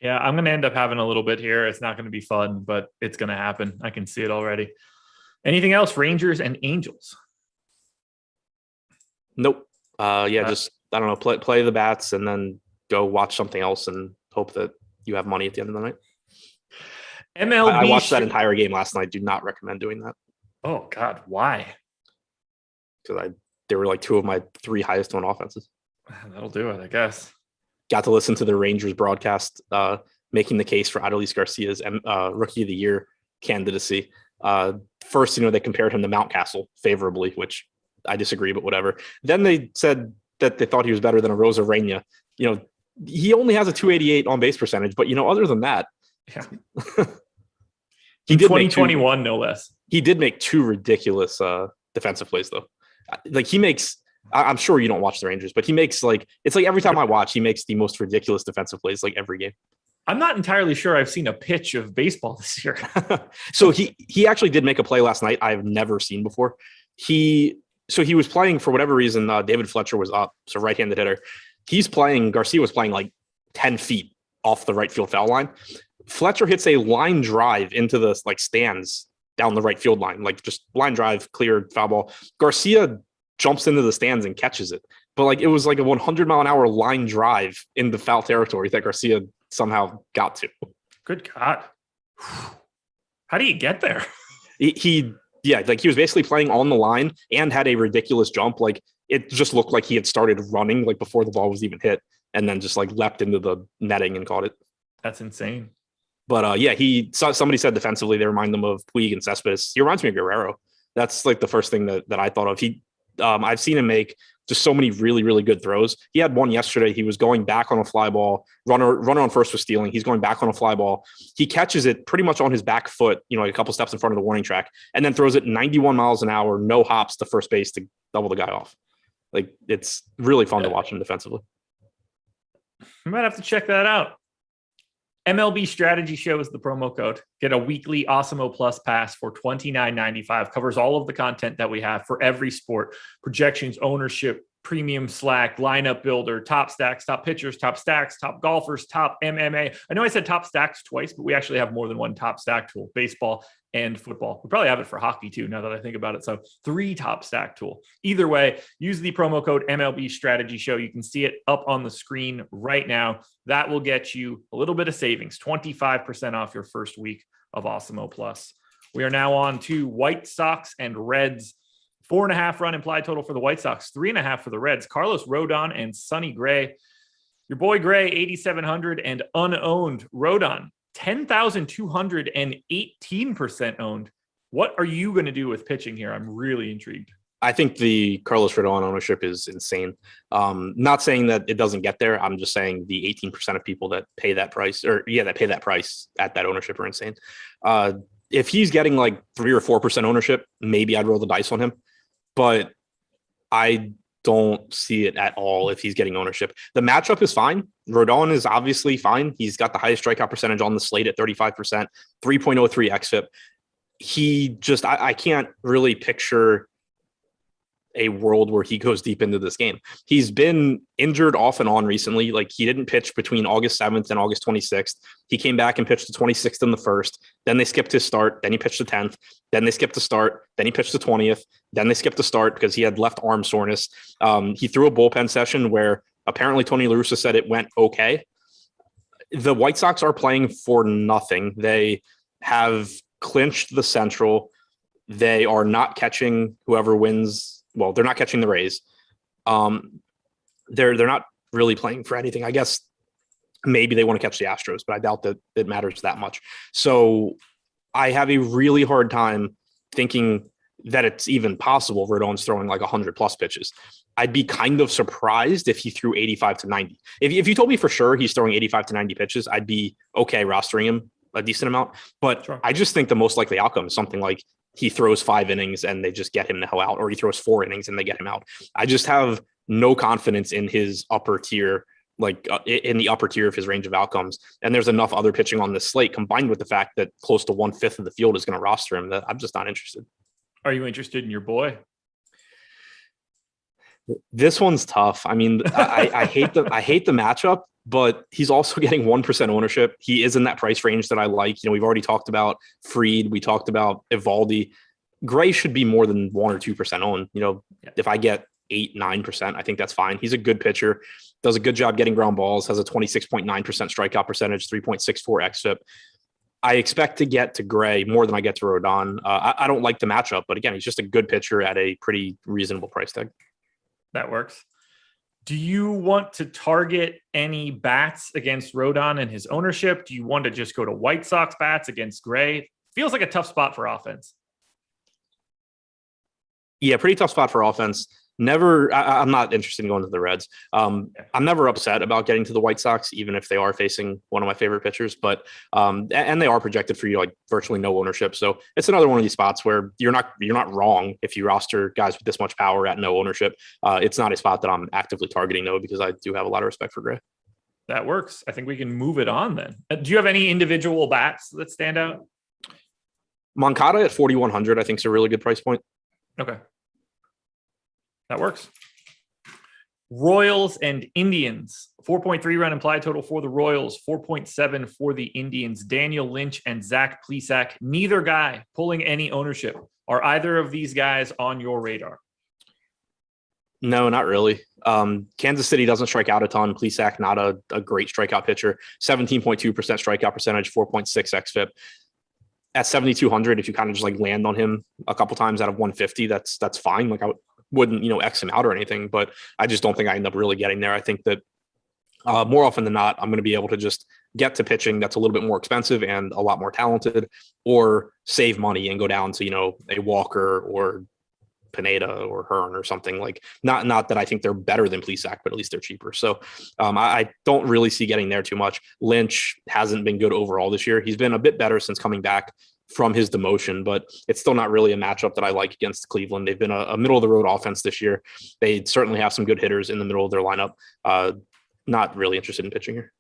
Yeah, I'm going to end up having a little bit here. It's not going to be fun, but it's going to happen. I can see it already. Anything else, Rangers and Angels? Nope. Just, I don't know, play the bats and then go watch something else and hope that you have money at the end of the night. MLB. I watched that entire game last night. Do not recommend doing that. Oh, God. Why? Because they were like 2 of my 3 highest owned offenses. That'll do it, I guess. Got to listen to the Rangers broadcast making the case for Adolis Garcia's Rookie of the Year candidacy. First, they compared him to Mountcastle favorably, which I disagree, but whatever. Then they said that they thought he was better than a Rosa Reina. He only has a 288 on base percentage, but other than that, yeah. He did 2021, no less. He did make 2 ridiculous defensive plays though. Like he makes, I'm sure you don't watch the Rangers, but he makes it's like every time I watch, he makes the most ridiculous defensive plays like every game. I'm not entirely sure I've seen a pitch of baseball this year. So he actually did make a play last night I've never seen before. He was playing for whatever reason. David Fletcher was up, so right-handed hitter. Garcia was playing like 10 feet off the right field foul line. Fletcher hits a line drive into the stands down the right field line, like just line drive, cleared foul ball. Garcia jumps into the stands and catches it. But it was like a 100-mile-an-hour line drive in the foul territory that Garcia somehow got to. Good God. How do you get there? He was basically playing on the line and had a ridiculous jump. Like it just looked like he had started running before the ball was even hit and then just leapt into the netting and caught it. That's insane. But somebody said defensively, they remind them of Puig and Cespedes. He reminds me of Guerrero. That's the first thing that I thought of. I've seen him make just so many really, really good throws. He had one yesterday. He was going back on a fly ball. Runner on first was stealing. He's going back on a fly ball. He catches it pretty much on his back foot, like a couple steps in front of the warning track, and then throws it 91 miles an hour, no hops to first base to double the guy off. Like, it's really fun to watch him defensively. I might have to check that out. MLB Strategy Show is the promo code. Get a weekly Awesemo Plus pass for $29.95. Covers all of the content that we have for every sport: projections, ownership, premium Slack, lineup builder, top stacks, top pitchers, top stacks, top golfers, top MMA. I know I said top stacks twice, but we actually have more than one top stack tool: baseball and football. We probably have it for hockey too, now that I think about it. So 3 top stack tool. Either way, use the promo code MLB Strategy Show. You can see it up on the screen right now. That will get you a little bit of savings, 25% off your first week of Awesemo Plus. We are now on to White Sox and Reds. 4.5 run implied total for the White Sox, 3.5 for the Reds. Carlos Rodon and Sonny Gray. Your boy Gray, 8,700, and unowned. Rodon, 10,218% owned. What are you going to do with pitching here? I'm really intrigued. I think the Carlos Rodon ownership is insane. Not saying that it doesn't get there. I'm just saying the 18% of people that pay that price, that pay that price at that ownership are insane. If he's getting like 3 or 4% ownership, maybe I'd roll the dice on him. But I don't see it at all if he's getting ownership. The matchup is fine. Rodon is obviously fine. He's got the highest strikeout percentage on the slate at 35%, 3.03 xFIP. I can't really picture a world where he goes deep into this game. He's been injured off and on recently. Like, he didn't pitch between August 7th and August 26th. He came back and pitched the 26th in the first. Then they skipped his start. Then he pitched the 10th. Then they skipped the start. Then he pitched the 20th. Then they skipped the start because he had left arm soreness. He threw a bullpen session where apparently Tony La Russa said it went okay. The White Sox are playing for nothing. They have clinched the Central. They are not catching whoever wins. Well, they're not catching the Rays. They're not really playing for anything. I guess maybe they want to catch the Astros, but I doubt that it matters that much. So I have a really hard time thinking that it's even possible Rodon's throwing like 100 plus pitches. I'd be kind of surprised if he threw 85 to 90. If you told me for sure he's throwing 85 to 90 pitches, I'd be okay rostering him a decent amount. But sure. I just think the most likely outcome is something like he throws 5 innings and they just get him the hell out, or he throws 4 innings and they get him out. I just have no confidence in his upper tier, in the upper tier of his range of outcomes. And there's enough other pitching on this slate, combined with the fact that close to 1/5 of the field is going to roster him, that I'm just not interested. Are you interested in your boy? This one's tough. I mean, I hate the matchup, but he's also getting 1% ownership. He is in that price range that I like. We've already talked about Fried. We talked about Evaldi. Gray should be more than 1 or 2% owned. If I get 8-9%, I think that's fine. He's a good pitcher, does a good job getting ground balls, has a 26.9% strikeout percentage, 3.64 xFIP. I expect to get to Gray more than I get to Rodon. I don't like the matchup, but again, he's just a good pitcher at a pretty reasonable price tag. That works. Do you want to target any bats against Rodon and his ownership? Do you want to just go to White Sox bats against Gray? Feels like a tough spot for offense. Yeah, pretty tough spot for offense. I'm not interested in going to the Reds. I'm never upset about getting to the White Sox, even if they are facing one of my favorite pitchers. But and they are projected for like virtually no ownership. So it's another one of these spots where you're not wrong if you roster guys with this much power at no ownership. It's not a spot that I'm actively targeting though, because I do have a lot of respect for Gray. That works. I think we can move it on then. Do you have any individual bats that stand out? Moncada at 4,100, I think, is a really good price point. Okay. That works. Royals and Indians. 4.3 run implied total for the Royals, 4.7 for the Indians. Daniel Lynch and Zach Plesac, neither guy pulling any ownership. Are either of these guys on your radar? No, not really. Kansas City doesn't strike out a ton. Plesac, not a great strikeout pitcher. 17.2% strikeout percentage, 4.6 xFIP. At 7,200, if you kind of just like land on him a couple times out of 150, that's fine. Like, I wouldn't X him out or anything, but I just don't think I end up really getting there. I think that more often than not, I'm going to be able to just get to pitching that's a little bit more expensive and a lot more talented, or save money and go down to a Walker or Pineda or Hearn or something. Like not that I think they're better than Plesac, but at least they're cheaper. So I don't really see getting there too much. Lynch hasn't been good overall this year. He's been a bit better since coming back from his demotion, but it's still not really a matchup that I like against Cleveland. They've been a middle of the road offense this year. They certainly have some good hitters in the middle of their lineup. Not really interested in pitching here.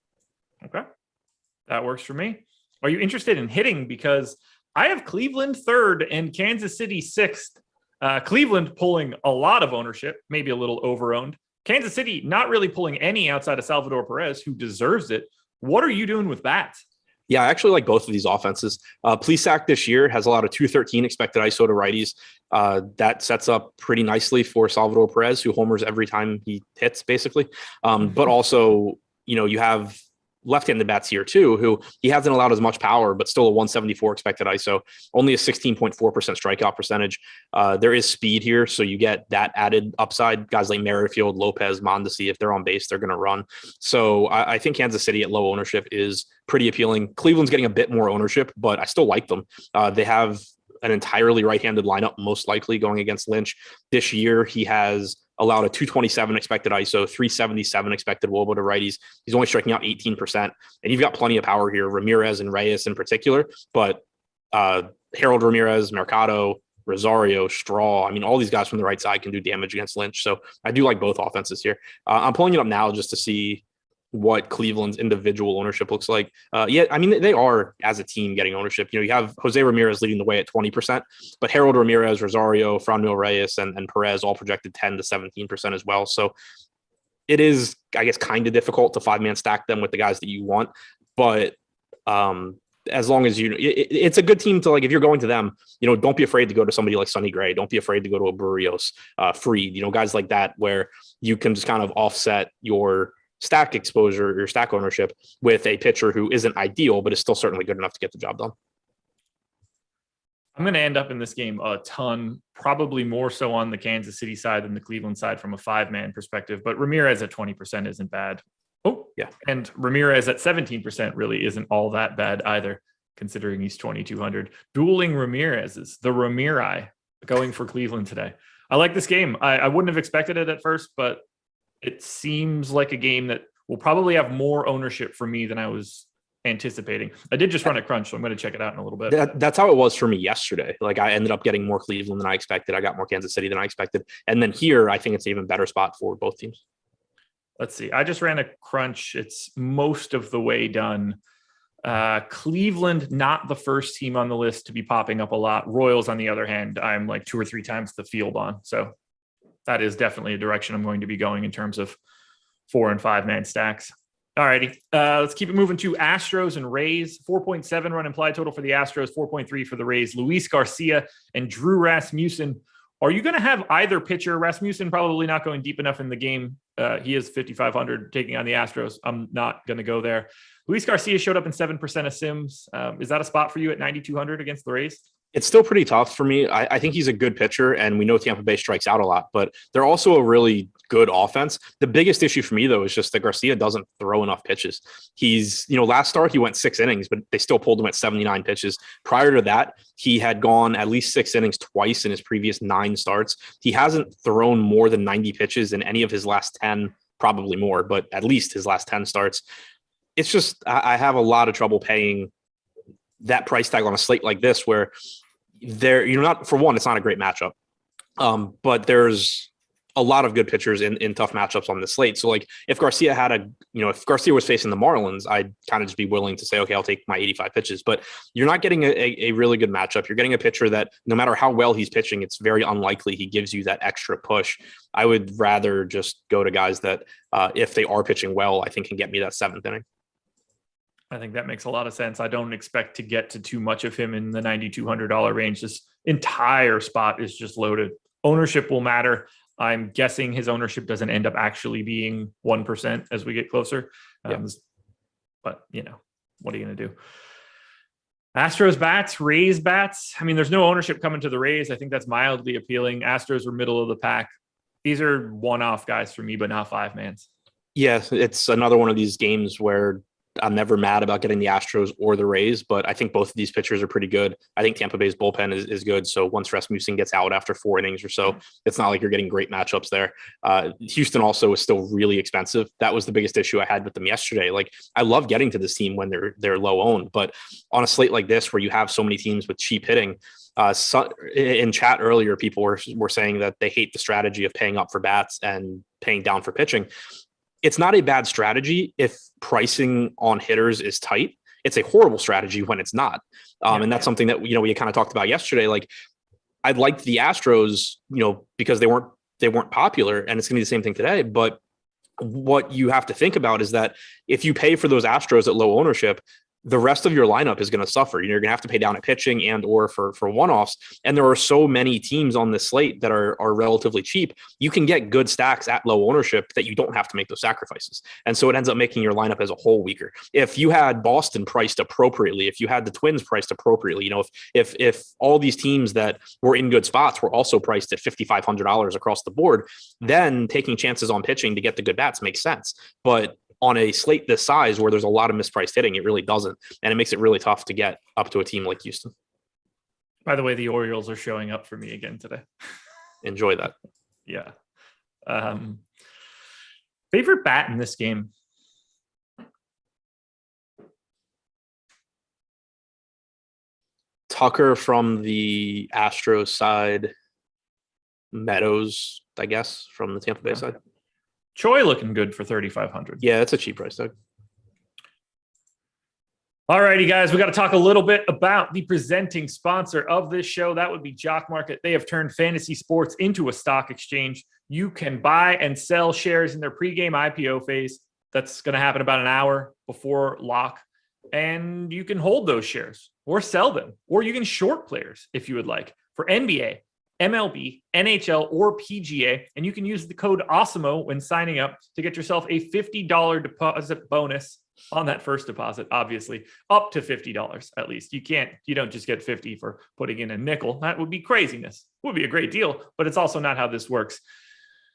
Okay. That works for me. Are you interested in hitting? Because I have Cleveland third and Kansas City sixth. Cleveland pulling a lot of ownership, maybe a little over-owned. Kansas City not really pulling any outside of Salvador Perez, who deserves it. What are you doing with that? Yeah, I actually like both of these offenses. Plesac this year has a lot of 213 expected ISO to righties. That sets up pretty nicely for Salvador Perez, who homers every time he hits, basically. But also, you have left-handed bats here too, who he hasn't allowed as much power, but still a 174 expected ISO, only a 16.4% strikeout percentage. There is speed here, so you get that added upside. Guys like Merrifield, Lopez, Mondesi, if they're on base, they're going to run. So I think Kansas City at low ownership is pretty appealing. Cleveland's getting a bit more ownership, but I still like them. They have an entirely right-handed lineup, most likely going against Lynch. This year, he has allowed a 227 expected ISO, 377 expected WOBA to righties. He's only striking out 18%. And you've got plenty of power here, Ramirez and Reyes in particular, but Harold Ramirez, Mercado, Rosario, Straw. I mean, all these guys from the right side can do damage against Lynch. So I do like both offenses here. I'm pulling it up now just to see what Cleveland's individual ownership looks like. Yeah, I mean, they are, as a team, getting ownership. You have Jose Ramirez leading the way at 20%, but Harold Ramirez, Rosario, Franmil Reyes, and Perez all projected 10 to 17% as well. So it is, I guess, kind of difficult to five-man stack them with the guys that you want. But as long as it's a good team to, like, if you're going to them, don't be afraid to go to somebody like Sonny Gray. Don't be afraid to go to a Barrios, Fried, guys like that, where you can just kind of offset your stack exposure, your stack ownership with a pitcher who isn't ideal, but is still certainly good enough to get the job done. I'm going to end up in this game a ton, probably more so on the Kansas City side than the Cleveland side from a five-man perspective, but Ramirez at 20% isn't bad. Oh, yeah. And Ramirez at 17% really isn't all that bad either, considering he's 2,200. Dueling Ramirez's, the Ramiri going for Cleveland today. I like this game. I wouldn't have expected it at first, but it seems like a game that will probably have more ownership for me than I was anticipating. I did just run a crunch, so I'm going to check it out in a little bit. That's how it was for me yesterday. Like, I ended up getting more Cleveland than I expected. I got more Kansas City than I expected. And then here, I think it's an even better spot for both teams. Let's see. I just ran a crunch. It's most of the way done. Cleveland, not the first team on the list to be popping up a lot. Royals, on the other hand, I'm like 2 or 3 times the field on. So that is definitely a direction I'm going to be going in terms of 4 and 5 man stacks. All righty. Let's keep it moving to Astros and Rays. 4.7 run implied total for the Astros, 4.3 for the Rays. Luis Garcia and Drew Rasmussen. Are you going to have either pitcher? Rasmussen probably not going deep enough in the game. He is 5,500 taking on the Astros. I'm not going to go there. Luis Garcia showed up in 7% of sims. Is that a spot for you at 9,200 against the Rays? It's still pretty tough for me. I think he's a good pitcher, and we know Tampa Bay strikes out a lot, but they're also a really good offense. The biggest issue for me, though, is just that Garcia doesn't throw enough pitches. He's, last start, he went 6 innings, but they still pulled him at 79 pitches. Prior to that, he had gone at least 6 innings twice in his previous 9 starts. He hasn't thrown more than 90 pitches in any of his last 10, probably more, but at least his last 10 starts. It's just, I have a lot of trouble paying that price tag on a slate like this, where you're not, for one, it's not a great matchup. But there's a lot of good pitchers in tough matchups on this slate. So, like, if Garcia had if Garcia was facing the Marlins, I'd kind of just be willing to say, okay, I'll take my 85 pitches. But you're not getting a really good matchup. You're getting a pitcher that, no matter how well he's pitching, it's very unlikely he gives you that extra push. I would rather just go to guys that, if they are pitching well, I think can get me that 7th inning. I think that makes a lot of sense. I don't expect to get to too much of him in the $9,200 range. This entire spot is just loaded. Ownership will matter. I'm guessing his ownership doesn't end up actually being 1% as we get closer. But, what are you going to do? Astros bats, Rays bats. I mean, there's no ownership coming to the Rays. I think that's mildly appealing. Astros are middle of the pack. These are one-off guys for me, but not 5 mans. Yeah, it's another one of these games where I'm never mad about getting the Astros or the Rays, but I think both of these pitchers are pretty good. I think Tampa Bay's bullpen is good. So once Rasmussen gets out after 4 innings or so, it's not like you're getting great matchups there. Houston also is still really expensive. That was the biggest issue I had with them yesterday. Like, I love getting to this team when they're low owned, but on a slate like this where you have so many teams with cheap hitting, in chat earlier, people were saying that they hate the strategy of paying up for bats and paying down for pitching. It's not a bad strategy if pricing on hitters is tight. It's a horrible strategy when it's not. And that's something that, we kind of talked about yesterday. Like, I liked the Astros, because they weren't popular, and it's going to be the same thing today. But what you have to think about is that if you pay for those Astros at low ownership, the rest of your lineup is going to suffer. You're going to have to pay down at pitching and or for one-offs. And there are so many teams on this slate that are relatively cheap. You can get good stacks at low ownership that you don't have to make those sacrifices. And so it ends up making your lineup as a whole weaker. If you had Boston priced appropriately, if you had the Twins priced appropriately, if all these teams that were in good spots were also priced at $5,500 across the board, then taking chances on pitching to get the good bats makes sense. But on a slate this size where there's a lot of mispriced hitting, it really doesn't. And it makes it really tough to get up to a team like Houston. By the way, the Orioles are showing up for me again today. Enjoy that. Yeah. Favorite bat in this game? Tucker from the Astros side. Meadows, I guess, from the Tampa Bay side. Choi looking good for 3,500. Yeah, it's a cheap price tag. All righty, guys, we got to talk a little bit about the presenting sponsor of this show. That would be Jock Market. They have turned fantasy sports into a stock exchange. You can buy and sell shares in their pregame IPO phase. That's going to happen about an hour before lock. And you can hold those shares or sell them, or you can short players if you would like, for NBA, MLB, NHL, or PGA, and you can use the code Awesemo when signing up to get yourself a $50 deposit bonus on that first deposit, obviously, up to $50 at least. You don't just get 50 for putting in a nickel. That would be craziness. It would be a great deal, but it's also not how this works.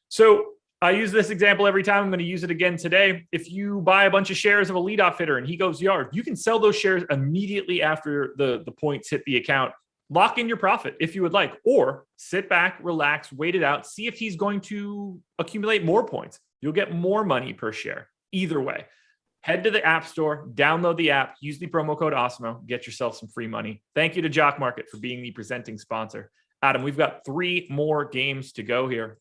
So I use this example every time. I'm going to use it again today. If you buy a bunch of shares of a leadoff hitter and he goes yard, you can sell those shares immediately after the points hit the account. Lock in your profit if you would like, or sit back, relax, wait it out, see if he's going to accumulate more points. You'll get more money per share. Either way, head to the App Store, download the app, use the promo code Awesemo, get yourself some free money. Thank you to Jock Market for being the presenting sponsor. Adam, we've got 3 more games to go here.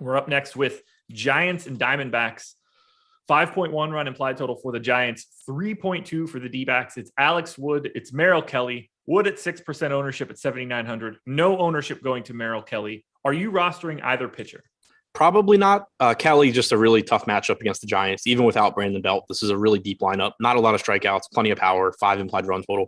We're up next with Giants and Diamondbacks. 5.1 run implied total for the Giants, 3.2 for the D-backs. It's Alex Wood. It's Merrill Kelly. Wood at 6% ownership at 7,900. No ownership going to Merrill Kelly. Are you rostering either pitcher? Probably not. Kelly, just a really tough matchup against the Giants, even without Brandon Belt. This is a really deep lineup. Not a lot of strikeouts, plenty of power, 5 implied run total.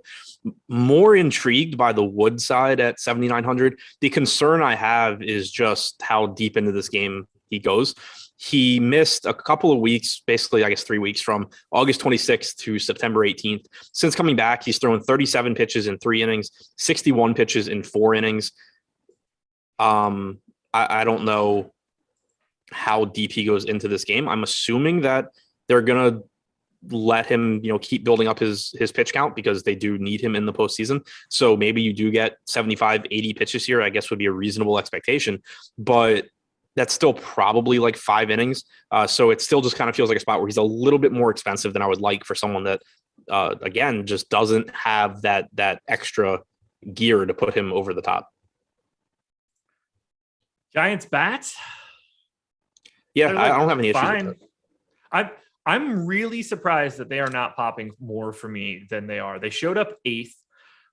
More intrigued by the Wood side at 7,900. The concern I have is just how deep into this game he goes. He missed a couple of weeks, basically, I guess 3 weeks, from August 26th to September 18th. Since coming back, he's thrown 37 pitches in 3 innings, 61 pitches in 4 innings. I don't know how deep he goes into this game. I'm assuming that they're going to let him, keep building up his pitch count because they do need him in the postseason. So maybe you do get 75, 80 pitches here, I guess would be a reasonable expectation. But that's still probably like 5 innings. So it still just kind of feels like a spot where he's a little bit more expensive than I would like for someone that, again, just doesn't have that extra gear to put him over the top. Giants bats? Yeah, I don't have any issues with that. I'm really surprised that they are not popping more for me than they are. They showed up 8th.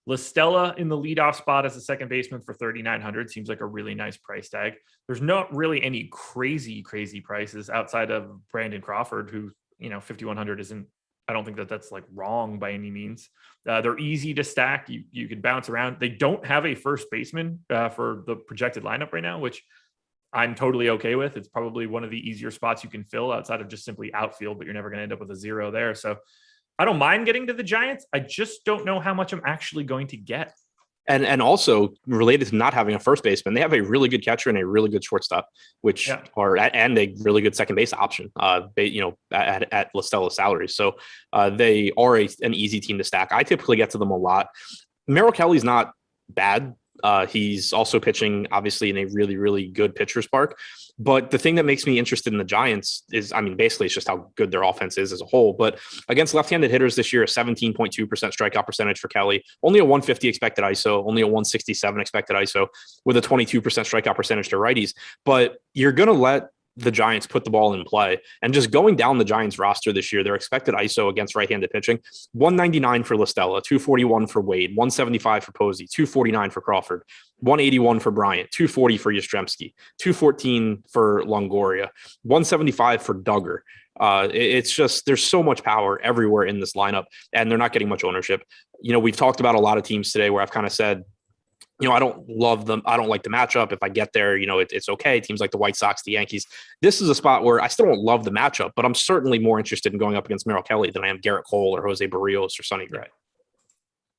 LaStella in the leadoff spot as a second baseman for 3,900 seems like a really nice price tag. There's not really any crazy prices outside of Brandon Crawford, who, 5,100 isn't, I don't think that's like wrong by any means. They're easy to stack. You could bounce around. They don't have a first baseman for the projected lineup right now, which I'm totally okay with. It's probably one of the easier spots you can fill outside of just simply outfield, but you're never going to end up with a 0 there. So I don't mind getting to the Giants. I just don't know how much I'm actually going to get. And also related to not having a first baseman, they have a really good catcher and a really good shortstop, and a really good second base option, at La Stella's salary. So they are an easy team to stack. I typically get to them a lot. Merrill Kelly's not bad. He's also pitching, obviously, in a really, really good pitcher's park. But the thing that makes me interested in the Giants is, basically it's just how good their offense is as a whole. But against left-handed hitters this year, a 17.2% strikeout percentage for Kelly, only a 150 expected ISO, only a 167 expected ISO, with a 22% strikeout percentage to righties. But you're going to let the Giants put the ball in play. And just going down the Giants roster this year, their expected ISO against right-handed pitching, 199 for La Stella, 241 for Wade, 175 for Posey, 249 for Crawford, 181 for Bryant, 240 for Yastrzemski, 214 for Longoria, 175 for Duggar. It's just, there's so much power everywhere in this lineup, and they're not getting much ownership. We've talked about a lot of teams today where I've kind of said, I don't love them. I don't like the matchup. If I get there, it's okay. Teams like the White Sox, the Yankees. This is a spot where I still don't love the matchup, but I'm certainly more interested in going up against Merrill Kelly than I am Garrett Cole or Jose Barrios or Sonny Gray.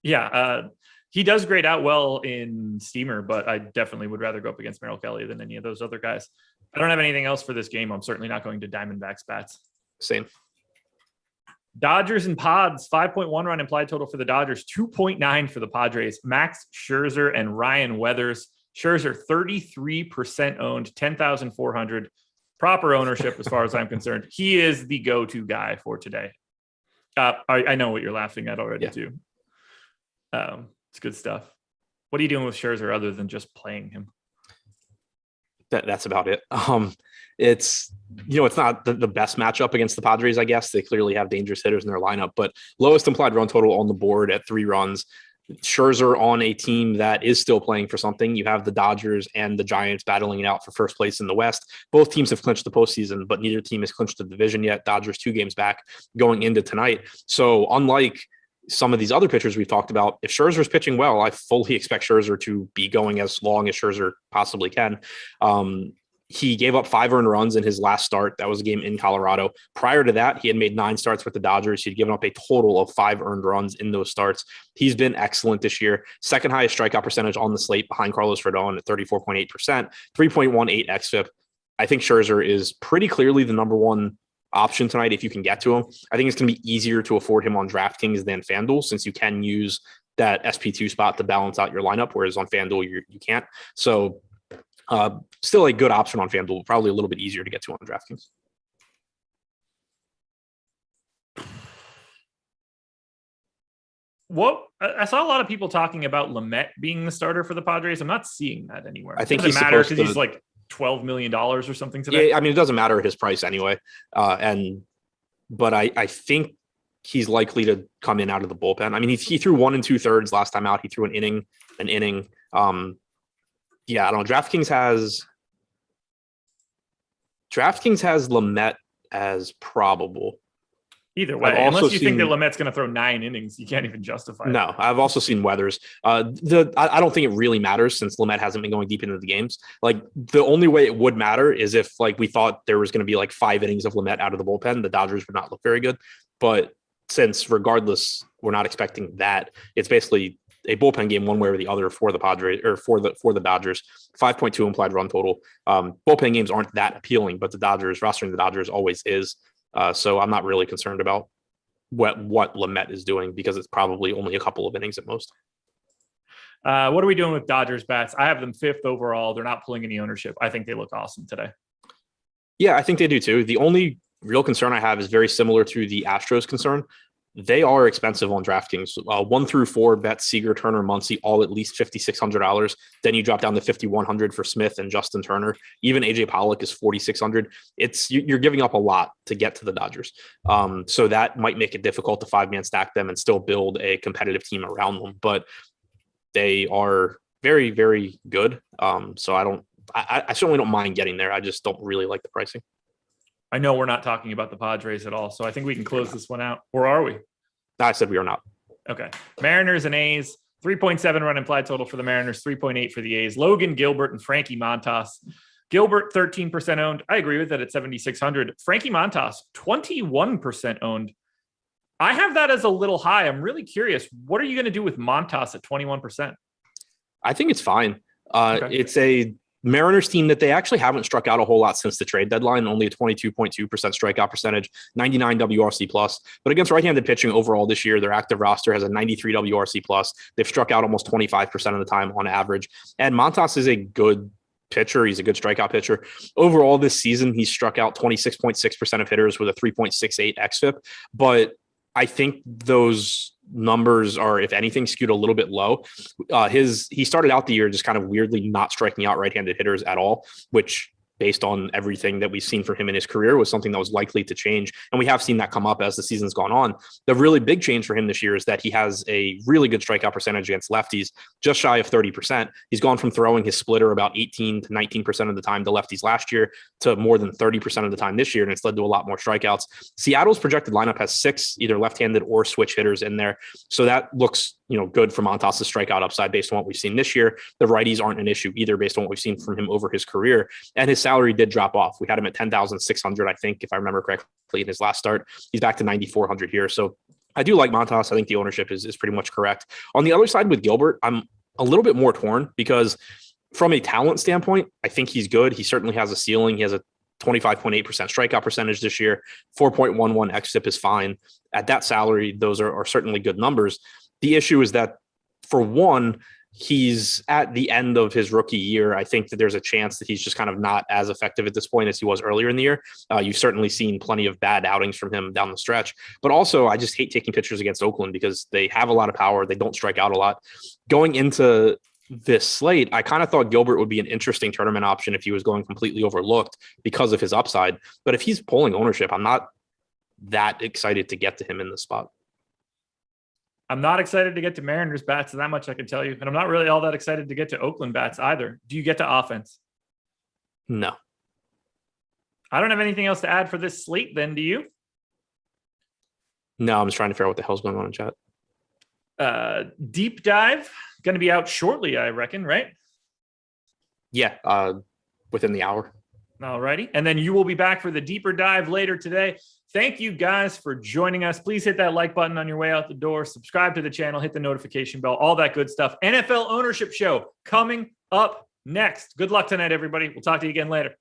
Yeah. He does grade out well in Steamer, but I definitely would rather go up against Merrill Kelly than any of those other guys. I don't have anything else for this game. I'm certainly not going to Diamondbacks bats. Same. Dodgers and Pods, 5.1 run implied total for the Dodgers, 2.9 for the Padres. Max Scherzer and Ryan Weathers. Scherzer, 33% owned, 10,400. Proper ownership as far as I'm concerned. He is the go-to guy for today. I know what you're laughing at already, too. It's good stuff. What are you doing with Scherzer other than just playing him? That's about it. It's not the best matchup against the Padres, I guess. They clearly have dangerous hitters in their lineup, but lowest implied run total on the board at 3 runs. Scherzer on a team that is still playing for something. You have the Dodgers and the Giants battling it out for first place in the West. Both teams have clinched the postseason, but neither team has clinched the division yet. Dodgers 2 games back going into tonight. So unlike some of these other pitchers we've talked about, if Scherzer's pitching well, I fully expect Scherzer to be going as long as Scherzer possibly can. He gave up 5 earned runs in his last start. That was a game in Colorado. Prior to that, he had made 9 starts with the Dodgers. He'd given up a total of 5 earned runs in those starts. He's been excellent this year. Second highest strikeout percentage on the slate behind Carlos Rodon at 34.8%, 3.18 xFIP. I think Scherzer is pretty clearly the number one option tonight if you can get to him. I think it's going to be easier to afford him on DraftKings than FanDuel, since you can use that SP2 spot to balance out your lineup, whereas on FanDuel you can't. So still a good option on FanDuel, probably a little bit easier to get to on DraftKings. What I saw a lot of people talking about Lamet being the starter for the Padres. I'm not seeing that anywhere. I think it doesn't matter because he's like $12 million or something today. Yeah, it doesn't matter his price anyway. But I think he's likely to come in out of the bullpen. He threw 1 2/3 last time out. He threw an inning. Yeah, I don't know. DraftKings has Lamet as probable. Either way, unless you think that Lamet's going to throw 9 innings, you can't even justify it. No, I've also seen Weathers. I don't think it really matters since Lamet hasn't been going deep into the games. Like, the only way it would matter is if we thought there was going to be 5 innings of Lamet out of the bullpen, the Dodgers would not look very good. But since regardless, we're not expecting that, it's basically a bullpen game one way or the other for the Padres or for the Dodgers. 5.2 implied run total. Bullpen games aren't that appealing, but rostering the Dodgers always is. So I'm not really concerned about what Lamet is doing because it's probably only a couple of innings at most. What are we doing with Dodgers bats? I have them 5th overall. They're not pulling any ownership. I think they look awesome today. Yeah, I think they do too. The only real concern I have is very similar to the Astros concern. They are expensive on DraftKings. 1 through 4 bets, Seager, Turner, Muncy, all at least $5,600. Then you drop down to $5,100 for Smith and Justin Turner. Even AJ Pollock is $4,600. You're giving up a lot to get to the Dodgers. So that might make it difficult to 5-man stack them and still build a competitive team around them. But they are very, very good. So I certainly don't mind getting there. I just don't really like the pricing. I know we're not talking about the Padres at all, so I think we can close this one out. Or are we? I said we are not. Okay. Mariners and A's, 3.7 run implied total for the Mariners, 3.8 for the A's. Logan Gilbert and Frankie Montas. Gilbert, 13% owned. I agree with that at 7,600. Frankie Montas, 21% owned. I have that as a little high. I'm really curious. What are you going to do with Montas at 21%? I think it's fine. Okay. It's a Mariners team that they actually haven't struck out a whole lot since the trade deadline, only a 22.2% strikeout percentage, 99 WRC plus. But against right-handed pitching overall this year, their active roster has a 93 WRC plus. They've struck out almost 25% of the time on average. And Montas is a good pitcher. He's a good strikeout pitcher. Overall this season, he's struck out 26.6% of hitters with a 3.68 xFIP. But I think those numbers are, if anything, skewed a little bit low. He started out the year just kind of weirdly not striking out right-handed hitters at all, which, based on everything that we've seen from him in his career, was something that was likely to change. And we have seen that come up as the season's gone on. The really big change for him this year is that he has a really good strikeout percentage against lefties, just shy of 30%. He's gone from throwing his splitter about 18 to 19% of the time to lefties last year to more than 30% of the time this year, and it's led to a lot more strikeouts. Seattle's projected lineup has 6 either left-handed or switch hitters in there. So that looks good for Montas' strikeout upside based on what we've seen this year. The righties aren't an issue either based on what we've seen from him over his career. And his salary did drop off. We had him at 10,600, I think, if I remember correctly, in his last start. He's back to 9,400 here. So I do like Montas. I think the ownership is pretty much correct. On the other side with Gilbert, I'm a little bit more torn because from a talent standpoint, I think he's good. He certainly has a ceiling. He has a 25.8% strikeout percentage this year. 4.11 xFIP is fine. At that salary, those are certainly good numbers. The issue is that, for one, he's at the end of his rookie year. I think that there's a chance that he's just kind of not as effective at this point as he was earlier in the year. You've certainly seen plenty of bad outings from him down the stretch. But also, I just hate taking pitchers against Oakland because they have a lot of power. They don't strike out a lot. Going into this slate, I kind of thought Gilbert would be an interesting tournament option if he was going completely overlooked because of his upside. But if he's pulling ownership, I'm not that excited to get to him in this spot. I'm not excited to get to Mariners bats, that much I can tell you. And I'm not really all that excited to get to Oakland bats either. Do you get to offense? No. I don't have anything else to add for this slate then, do you? No, I'm just trying to figure out what the hell's going on in chat. Deep dive, going to be out shortly, I reckon, right? Yeah, within the hour. All righty. And then you will be back for the deeper dive later today. Thank you guys for joining us. Please hit that like button on your way out the door. Subscribe to the channel, hit the notification bell, all that good stuff. NFL Ownership Show coming up next. Good luck tonight, everybody. We'll talk to you again later.